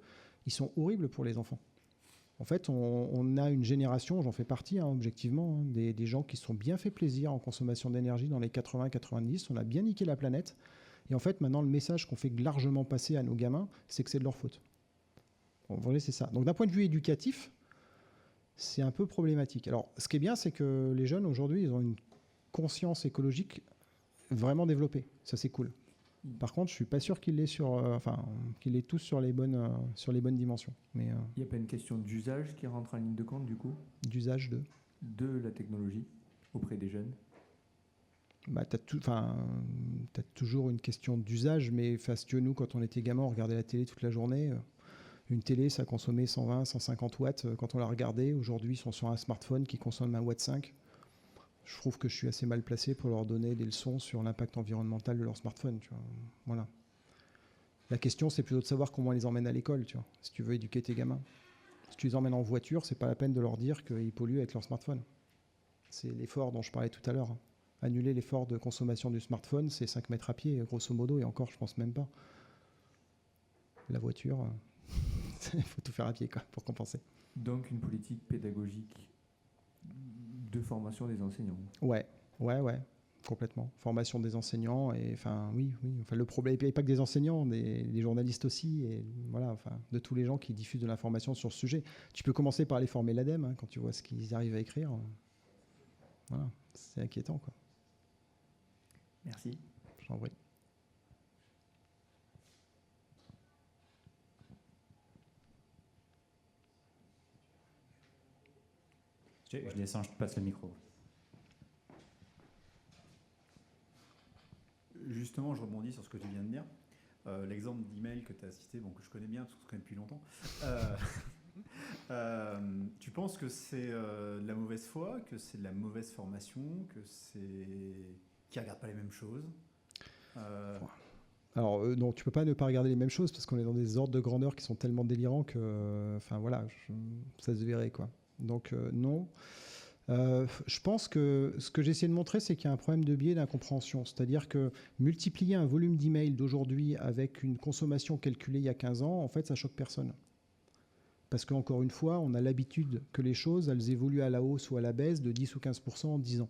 ils sont horribles pour les enfants. En fait, on a une génération, j'en fais partie, objectivement, des gens qui se sont bien fait plaisir en consommation d'énergie dans les 80-90, on a bien niqué la planète. Et en fait, maintenant, le message qu'on fait largement passer à nos gamins, c'est que c'est de leur faute. En vrai, c'est ça. Donc, d'un point de vue éducatif, c'est un peu problématique. Alors, ce qui est bien, c'est que les jeunes, aujourd'hui, ils ont une conscience écologique vraiment développée. Ça, c'est cool. Par contre, je ne suis pas sûr qu'il est tous sur les bonnes dimensions. Mais, il n'y a pas une question d'usage qui rentre en ligne de compte, du coup ? D'usage de la technologie auprès des jeunes ? Bah, tu as toujours une question d'usage, mais si tu veux, nous, quand on était gamin, on regardait la télé toute la journée. Une télé, ça consommait 120, 150 watts quand on la regardait. Aujourd'hui, ils sont sur un smartphone qui consomme 1,5 watt. Je trouve que je suis assez mal placé pour leur donner des leçons sur l'impact environnemental de leur smartphone. Tu vois. Voilà. La question, c'est plutôt de savoir comment on les emmène à l'école, tu vois, si tu veux éduquer tes gamins. Si tu les emmènes en voiture, c'est pas la peine de leur dire qu'ils polluent avec leur smartphone. C'est l'effort dont je parlais tout à l'heure. Annuler l'effort de consommation du smartphone, c'est 5 mètres à pied, grosso modo, et encore, je pense même pas. La voiture, il faut tout faire à pied, quoi, pour compenser. Donc une politique pédagogique de formation des enseignants. Ouais, complètement. Formation des enseignants, et oui. Enfin, le problème, et pas que des enseignants, des journalistes aussi, et voilà, de tous les gens qui diffusent de l'information sur ce sujet. Tu peux commencer par les former l'ADEME, quand tu vois ce qu'ils arrivent à écrire. Voilà, c'est inquiétant, quoi. Merci. J'en prie. Je descends, je te passe le micro. Justement, je rebondis sur ce que tu viens de dire. L'exemple d'email que tu as cité, que je connais bien parce qu'on se connaît depuis longtemps. Tu penses que c'est de la mauvaise foi, que c'est de la mauvaise formation, que c'est qu'ils ne regardent pas les mêmes choses Alors non, tu peux pas ne pas regarder les mêmes choses parce qu'on est dans des ordres de grandeur qui sont tellement délirants que, ça se verrait, quoi. Donc non. Je pense que ce que j'ai essayé de montrer, c'est qu'il y a un problème de biais d'incompréhension. C'est-à-dire que multiplier un volume d'emails d'aujourd'hui avec une consommation calculée il y a 15 ans, en fait, ça choque personne. Parce qu'encore une fois, on a l'habitude que les choses, elles évoluent à la hausse ou à la baisse de 10 ou 15% en 10 ans.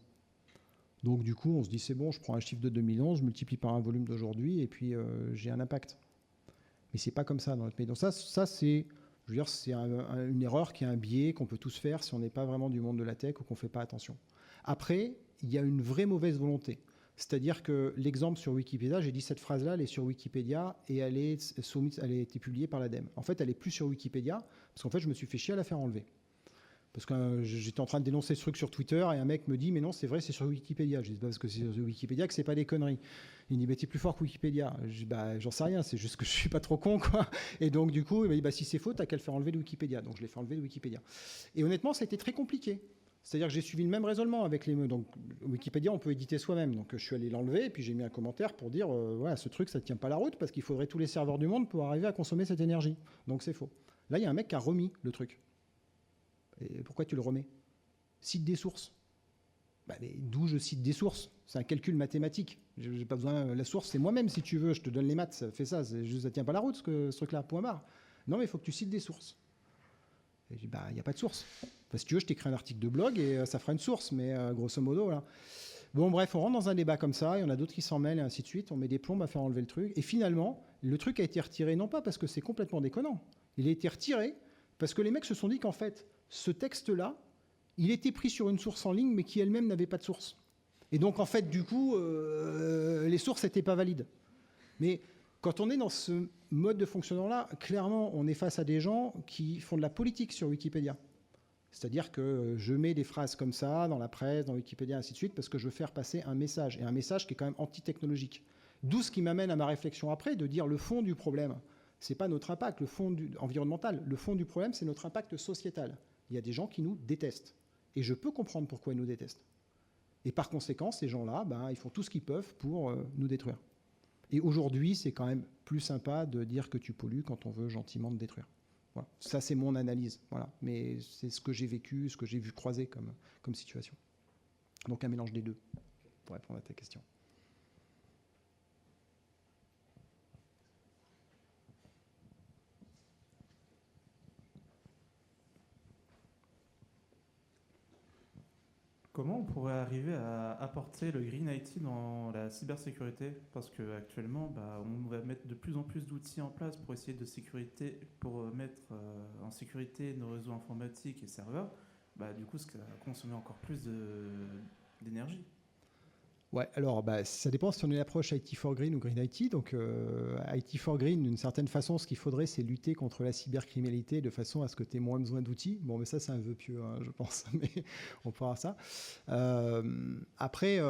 Donc du coup, on se dit, c'est bon, je prends un chiffre de 2011, je multiplie par un volume d'aujourd'hui, et puis j'ai un impact. Mais c'est pas comme ça dans notre pays. Donc ça c'est... Je veux dire, c'est une erreur qui est un biais qu'on peut tous faire si on n'est pas vraiment du monde de la tech ou qu'on ne fait pas attention. Après, il y a une vraie mauvaise volonté. C'est-à-dire que l'exemple sur Wikipédia, j'ai dit cette phrase-là, elle est sur Wikipédia et elle a été publiée par l'ADEME. En fait, elle est plus sur Wikipédia parce qu'en fait, je me suis fait chier à la faire enlever. Parce que j'étais en train de dénoncer ce truc sur Twitter et un mec me dit mais non, c'est vrai, c'est sur Wikipédia. Je dis parce que c'est sur Wikipédia que c'est pas des conneries. Il me dit mais t'es plus fort que Wikipédia. Je dis bah j'en sais rien, c'est juste que je suis pas trop con quoi. Et donc du coup il m'a dit bah si c'est faux, t'as qu'à le faire enlever de Wikipédia. Donc je l'ai fait enlever de Wikipédia. Et honnêtement, ça a été très compliqué. C'est-à-dire que j'ai suivi le même raisonnement avec les... Donc, Wikipédia, on peut éditer soi-même. Donc, je suis allé l'enlever et puis j'ai mis un commentaire pour dire voilà, ce truc, ça ne tient pas la route parce qu'il faudrait tous les serveurs du monde pour arriver à consommer cette énergie. Donc, c'est faux. Là, il y a un mec qui a remis le truc. Et pourquoi tu le remets? Cite des sources. Bah, mais d'où je cite des sources? C'est un calcul mathématique. Je n'ai pas besoin... La source, c'est moi-même, si tu veux. Je te donne les maths, ça fait ça. Ça ne tient pas la route, ce truc-là. Point barre. Non, mais il faut que tu cites des sources. Et je dis bah, il n'y a pas de source. Enfin, si tu veux, je t'écris un article de blog et ça fera une source, mais grosso modo, voilà. Bon, bref, on rentre dans un débat comme ça, il y en a d'autres qui s'en mêlent, et ainsi de suite. On met des plombes à faire enlever le truc. Et finalement, le truc a été retiré, non pas parce que c'est complètement déconnant, il a été retiré parce que les mecs se sont dit qu'en fait, ce texte-là, il était pris sur une source en ligne, mais qui elle-même n'avait pas de source. Et donc, en fait, du coup, les sources n'étaient pas valides. Mais quand on est dans ce mode de fonctionnement-là, clairement, on est face à des gens qui font de la politique sur Wikipédia. C'est-à-dire que je mets des phrases comme ça dans la presse, dans Wikipédia, ainsi de suite, parce que je veux faire passer un message, et un message qui est quand même anti-technologique. D'où ce qui m'amène à ma réflexion après, de dire le fond du problème, c'est pas notre impact, le fond environnemental. Le fond du problème, c'est notre impact sociétal. Il y a des gens qui nous détestent. Et je peux comprendre pourquoi ils nous détestent. Et par conséquent, ces gens-là, ils font tout ce qu'ils peuvent pour nous détruire. Et aujourd'hui, c'est quand même plus sympa de dire que tu pollues quand on veut gentiment te détruire. Voilà. Ça, c'est mon analyse. Voilà. Mais c'est ce que j'ai vécu, ce que j'ai vu croiser comme situation. Donc un mélange des deux, pour répondre à ta question. Comment on pourrait arriver à apporter le Green IT dans la cybersécurité? Parce qu'actuellement, on va mettre de plus en plus d'outils en place pour essayer de sécurité, pour mettre en sécurité nos réseaux informatiques et serveurs. Du coup, ça va consommer encore plus d'énergie. Ouais, alors ça dépend si on est l'approche IT for Green ou Green IT. Donc IT for Green, d'une certaine façon, ce qu'il faudrait, c'est lutter contre la cybercriminalité de façon à ce que tu aies moins besoin d'outils. Bon, mais ça, c'est un vœu pieux, hein, je pense, mais on pourra ça. Après,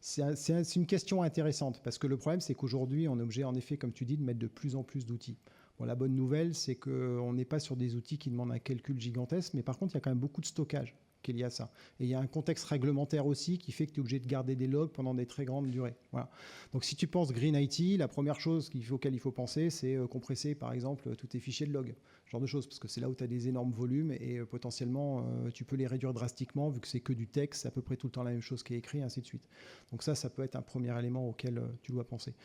c'est une question intéressante parce que le problème, c'est qu'aujourd'hui, on est obligé, en effet, comme tu dis, de mettre de plus en plus d'outils. Bon, la bonne nouvelle, c'est qu'on n'est pas sur des outils qui demandent un calcul gigantesque, mais par contre, il y a quand même beaucoup de stockage qui est lié à ça. Et il y a un contexte réglementaire aussi qui fait que tu es obligé de garder des logs pendant des très grandes durées. Voilà. Donc si tu penses Green IT, la première chose auquel il faut penser, c'est compresser par exemple tous tes fichiers de log, ce genre de choses, parce que c'est là où tu as des énormes volumes et potentiellement tu peux les réduire drastiquement vu que c'est que du texte, c'est à peu près tout le temps la même chose qui est écrit, ainsi de suite. Donc ça peut être un premier élément auquel tu dois penser.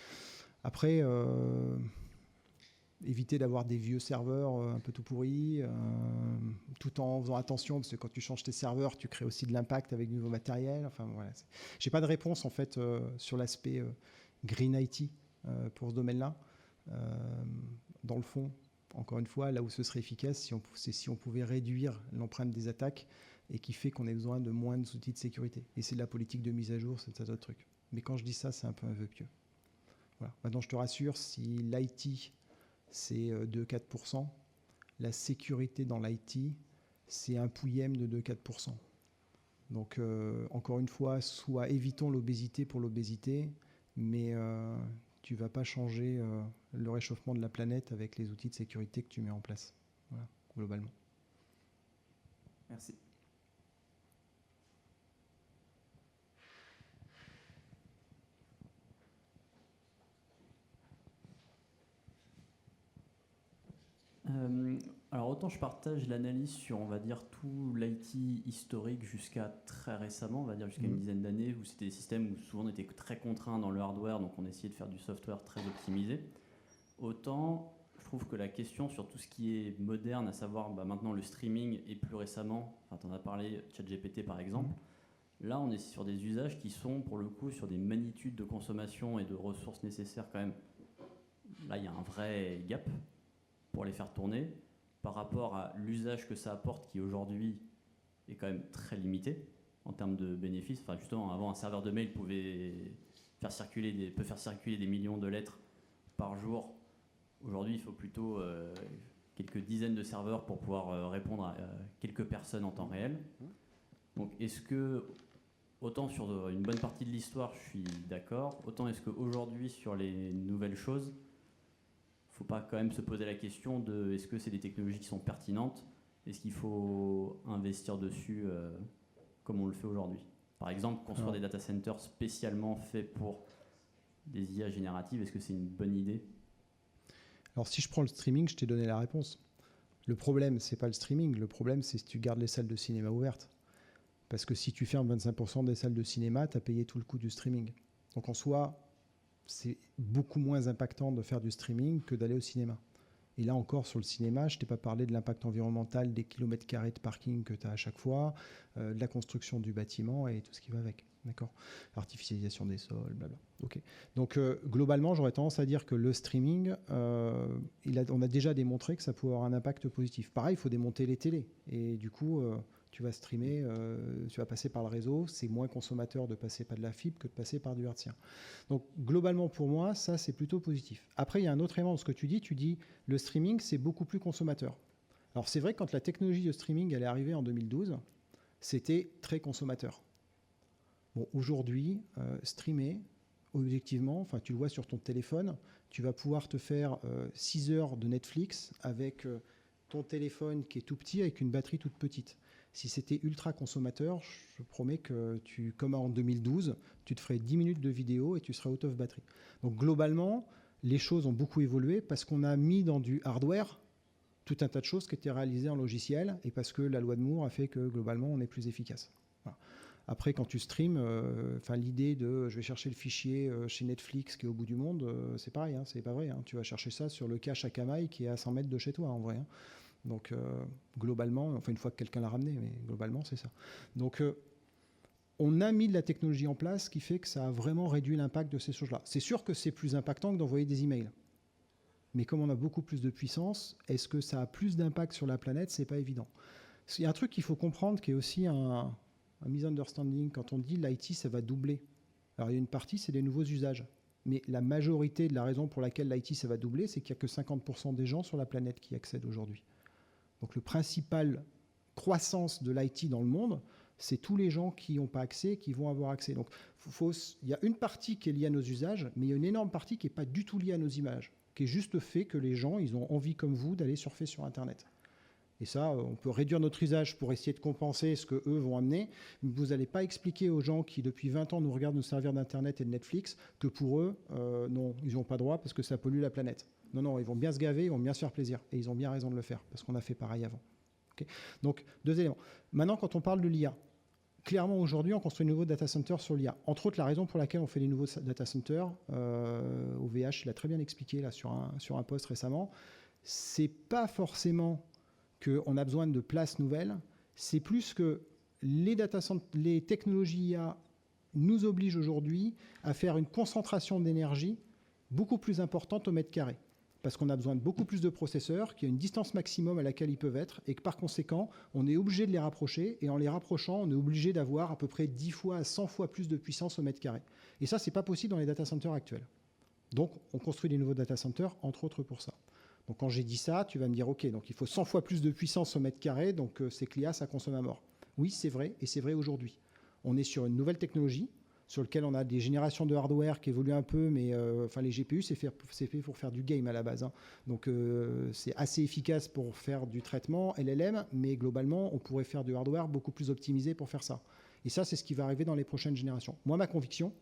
Après, éviter d'avoir des vieux serveurs un peu tout pourris, tout en faisant attention, parce que quand tu changes tes serveurs, tu crées aussi de l'impact avec du nouveau matériel. Enfin, voilà. J'ai pas de réponse en fait sur l'aspect Green IT pour ce domaine-là. Dans le fond, encore une fois, là où ce serait efficace, c'est si on pouvait réduire l'empreinte des attaques et qui fait qu'on ait besoin de moins d'outils de sécurité. Et c'est de la politique de mise à jour, c'est de tas d'autres trucs. Mais quand je dis ça, c'est un peu un vœu pieux. Voilà. Maintenant, je te rassure, si l'IT c'est 2-4%. La sécurité dans l'IT, c'est un pouillème de 2-4%. Donc, encore une fois, soit évitons l'obésité pour l'obésité, mais tu ne vas pas changer le réchauffement de la planète avec les outils de sécurité que tu mets en place, voilà, globalement. Merci. Alors autant je partage l'analyse sur, on va dire, tout l'IT historique jusqu'à très récemment, on va dire jusqu'à une dizaine d'années, où c'était des systèmes où souvent on était très contraints dans le hardware, donc on essayait de faire du software très optimisé. Autant je trouve que la question sur tout ce qui est moderne, à savoir maintenant le streaming et plus récemment, tu en as parlé, ChatGPT par exemple, là on est sur des usages qui sont pour le coup sur des magnitudes de consommation et de ressources nécessaires quand même. Là il y a un vrai gap pour les faire tourner, par rapport à l'usage que ça apporte, qui aujourd'hui est quand même très limité. en termes de bénéfices. Enfin, justement, avant, un serveur de mail peut faire circuler des millions de lettres par jour. Aujourd'hui, il faut plutôt quelques dizaines de serveurs pour pouvoir répondre à quelques personnes en temps réel. Donc, est-ce que, autant sur une bonne partie de l'histoire, je suis d'accord, autant est-ce qu'aujourd'hui, sur les nouvelles choses, il ne faut pas quand même se poser la question de est-ce que c'est des technologies qui sont pertinentes? Est-ce qu'il faut investir dessus comme on le fait aujourd'hui? Par exemple, construire des data centers spécialement faits pour des IA génératives, est-ce que c'est une bonne idée? Alors si je prends le streaming, je t'ai donné la réponse. Le problème, c'est pas le streaming. Le problème, c'est si tu gardes les salles de cinéma ouvertes. Parce que si tu fermes 25% des salles de cinéma, tu as payé tout le coût du streaming. Donc en soi, c'est beaucoup moins impactant de faire du streaming que d'aller au cinéma. Et là encore, sur le cinéma, je ne t'ai pas parlé de l'impact environnemental, des kilomètres carrés de parking que tu as à chaque fois, de la construction du bâtiment et tout ce qui va avec. D'accord ? Artificialisation des sols, blabla. OK. Donc, globalement, j'aurais tendance à dire que le streaming, on a déjà démontré que ça pouvait avoir un impact positif. Pareil, il faut démonter les télés. Et du coup, tu vas streamer, tu vas passer par le réseau. C'est moins consommateur de passer par de la fibre que de passer par du hertzien. Donc, globalement, pour moi, ça, c'est plutôt positif. Après, il y a un autre élément de ce que tu dis le streaming, c'est beaucoup plus consommateur. Alors, c'est vrai que quand la technologie de streaming elle est arrivée en 2012, c'était très consommateur. Bon, aujourd'hui, streamer, objectivement, enfin, tu le vois sur ton téléphone, tu vas pouvoir te faire 6 heures de Netflix avec ton téléphone qui est tout petit, avec une batterie toute petite. Si c'était ultra consommateur, je promets que comme en 2012, tu te ferais 10 minutes de vidéo et tu serais out of batterie. Donc globalement, les choses ont beaucoup évolué parce qu'on a mis dans du hardware tout un tas de choses qui étaient réalisées en logiciel et parce que la loi de Moore a fait que globalement, on est plus efficace. Voilà. Après, quand tu streams, l'idée de je vais chercher le fichier chez Netflix qui est au bout du monde, c'est pareil, hein, c'est pas vrai. Hein. Tu vas chercher ça sur le cache à Kamaï qui est à 100 mètres de chez toi, en vrai. Hein. Donc, globalement, enfin, une fois que quelqu'un l'a ramené, mais globalement, c'est ça. Donc, on a mis de la technologie en place qui fait que ça a vraiment réduit l'impact de ces choses-là. C'est sûr que c'est plus impactant que d'envoyer des emails. Mais comme on a beaucoup plus de puissance, est-ce que ça a plus d'impact sur la planète? C'est pas évident. Il y a un truc qu'il faut comprendre qui est aussi un misunderstanding. Quand on dit l'IT, ça va doubler. Alors, il y a une partie, c'est des nouveaux usages. Mais la majorité de la raison pour laquelle l'IT, ça va doubler, c'est qu'il n'y a que 50% des gens sur la planète qui accèdent aujourd'hui. Donc, le principal croissance de l'IT dans le monde, c'est tous les gens qui n'ont pas accès, qui vont avoir accès. Donc, il y a une partie qui est liée à nos usages, mais il y a une énorme partie qui n'est pas du tout liée à nos images, qui est juste le fait que les gens, ils ont envie, comme vous, d'aller surfer sur Internet. Et ça, on peut réduire notre usage pour essayer de compenser ce qu'eux vont amener. Mais vous n'allez pas expliquer aux gens qui, depuis 20 ans, nous regardent nous servir d'Internet et de Netflix, que pour eux, non, ils n'ont pas droit parce que ça pollue la planète. Non, ils vont bien se gaver, ils vont bien se faire plaisir. Et ils ont bien raison de le faire, parce qu'on a fait pareil avant. Okay. Donc, 2 éléments. Maintenant, quand on parle de l'IA, clairement, aujourd'hui, on construit de nouveaux data centers sur l'IA. Entre autres, la raison pour laquelle on fait des nouveaux data centers, OVH l'a très bien expliqué là, sur un post récemment, c'est pas forcément qu'on a besoin de places nouvelles, c'est plus que les technologies IA nous obligent aujourd'hui à faire une concentration d'énergie beaucoup plus importante au mètre carré. Parce qu'on a besoin de beaucoup plus de processeurs, qu'il y a une distance maximum à laquelle ils peuvent être, et que par conséquent, on est obligé de les rapprocher, et en les rapprochant, on est obligé d'avoir à peu près 10 fois à 100 fois plus de puissance au mètre carré. Et ça, c'est pas possible dans les data centers actuels. Donc, on construit des nouveaux data centers, entre autres pour ça. Donc quand j'ai dit ça, tu vas me dire, OK, donc il faut 100 fois plus de puissance au mètre carré, donc c'est que l'IA, ça consomme à mort. Oui, c'est vrai, et c'est vrai aujourd'hui. On est sur une nouvelle technologie, sur laquelle on a des générations de hardware qui évoluent un peu, mais les GPU, c'est fait pour faire du game à la base. Hein. Donc c'est assez efficace pour faire du traitement LLM, mais globalement, on pourrait faire du hardware beaucoup plus optimisé pour faire ça. Et ça, c'est ce qui va arriver dans les prochaines générations. Moi, ma conviction,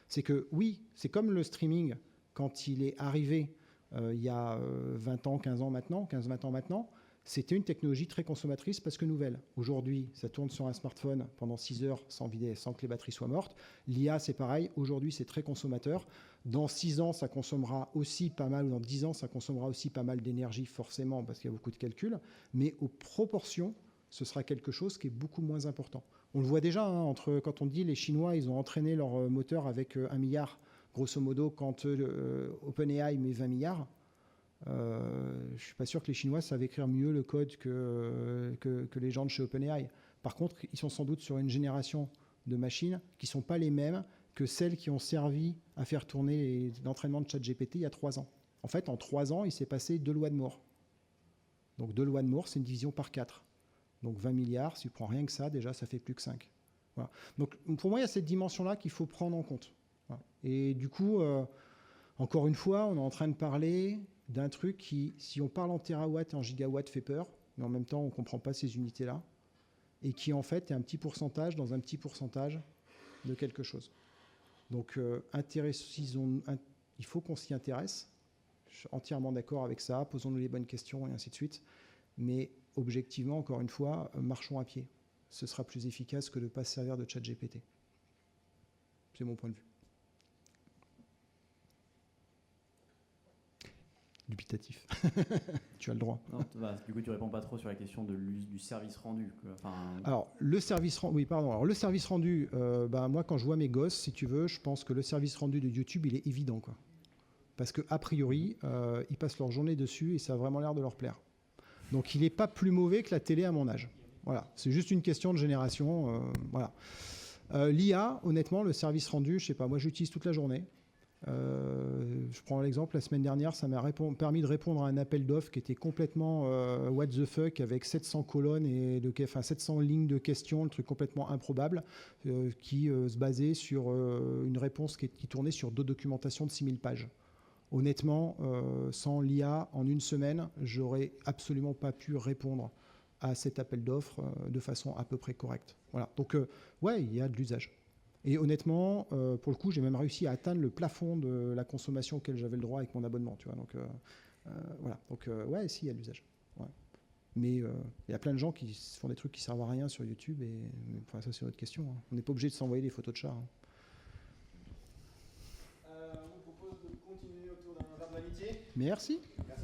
c'est que oui, c'est comme le streaming, quand il est arrivé il y a 20 ans, 15 ans maintenant, 15-20 ans maintenant, c'était une technologie très consommatrice parce que nouvelle. Aujourd'hui, ça tourne sur un smartphone pendant 6 heures sans que les batteries soient mortes. L'IA, c'est pareil. Aujourd'hui, c'est très consommateur. Dans 6 ans, ça consommera aussi pas mal, ou dans 10 ans, ça consommera aussi pas mal d'énergie, forcément, parce qu'il y a beaucoup de calculs. Mais aux proportions, ce sera quelque chose qui est beaucoup moins important. On le voit déjà, hein, quand on dit les Chinois, ils ont entraîné leur moteur avec 1 milliard. Grosso modo, quand OpenAI met 20 milliards, je ne suis pas sûr que les Chinois savent écrire mieux le code que les gens de chez OpenAI. Par contre, ils sont sans doute sur une génération de machines qui ne sont pas les mêmes que celles qui ont servi à faire tourner l'entraînement de ChatGPT il y a 3 ans. En fait, en 3 ans, il s'est passé 2 lois de Moore. Donc 2 lois de Moore, c'est une division par 4. Donc 20 milliards, si tu prends rien que ça, déjà, ça fait plus que 5. Voilà. Donc pour moi, il y a cette dimension-là qu'il faut prendre en compte. Voilà. Et du coup, encore une fois, on est en train de parler d'un truc qui, si on parle en térawatts et en gigawatts, fait peur, mais en même temps, on ne comprend pas ces unités-là, et qui, en fait, est un petit pourcentage dans un petit pourcentage de quelque chose. Donc, il faut qu'on s'y intéresse. Je suis entièrement d'accord avec ça. Posons-nous les bonnes questions et ainsi de suite. Mais objectivement, encore une fois, marchons à pied. Ce sera plus efficace que de ne pas se servir de ChatGPT. C'est mon point de vue. Dubitatif. Tu as le droit. Non, du coup, tu réponds pas trop sur la question de l'use du service rendu. Alors, le service rendu, oui, pardon. Alors, le service rendu, moi, quand je vois mes gosses, si tu veux, je pense que le service rendu de YouTube, il est évident, quoi. Parce qu'a priori, ils passent leur journée dessus et ça a vraiment l'air de leur plaire. Donc, il n'est pas plus mauvais que la télé à mon âge. Voilà, c'est juste une question de génération. Voilà. L'IA, honnêtement, le service rendu, je sais pas, moi, j'utilise toute la journée. Je prends l'exemple, la semaine dernière, ça m'a permis de répondre à un appel d'offres qui était complètement what the fuck, avec 700 colonnes et 700 lignes de questions, le truc complètement improbable, qui se basait sur une réponse qui tournait sur 2 documentations de 6000 pages. Honnêtement, sans l'IA, en une semaine, j'aurais absolument pas pu répondre à cet appel d'offres de façon à peu près correcte. Voilà. Donc, ouais, il y a de l'usage. Et honnêtement, pour le coup, j'ai même réussi à atteindre le plafond de la consommation auquel j'avais le droit avec mon abonnement. Tu vois, donc, voilà. Donc, ouais, si, il y a de l'usage. Ouais. Mais il y a plein de gens qui font des trucs qui servent à rien sur YouTube. Et, enfin, ça, c'est une autre question. Hein. On n'est pas obligé de s'envoyer des photos de chats. Hein. On vous propose de continuer autour d'un verre d'amitié. Merci. Merci.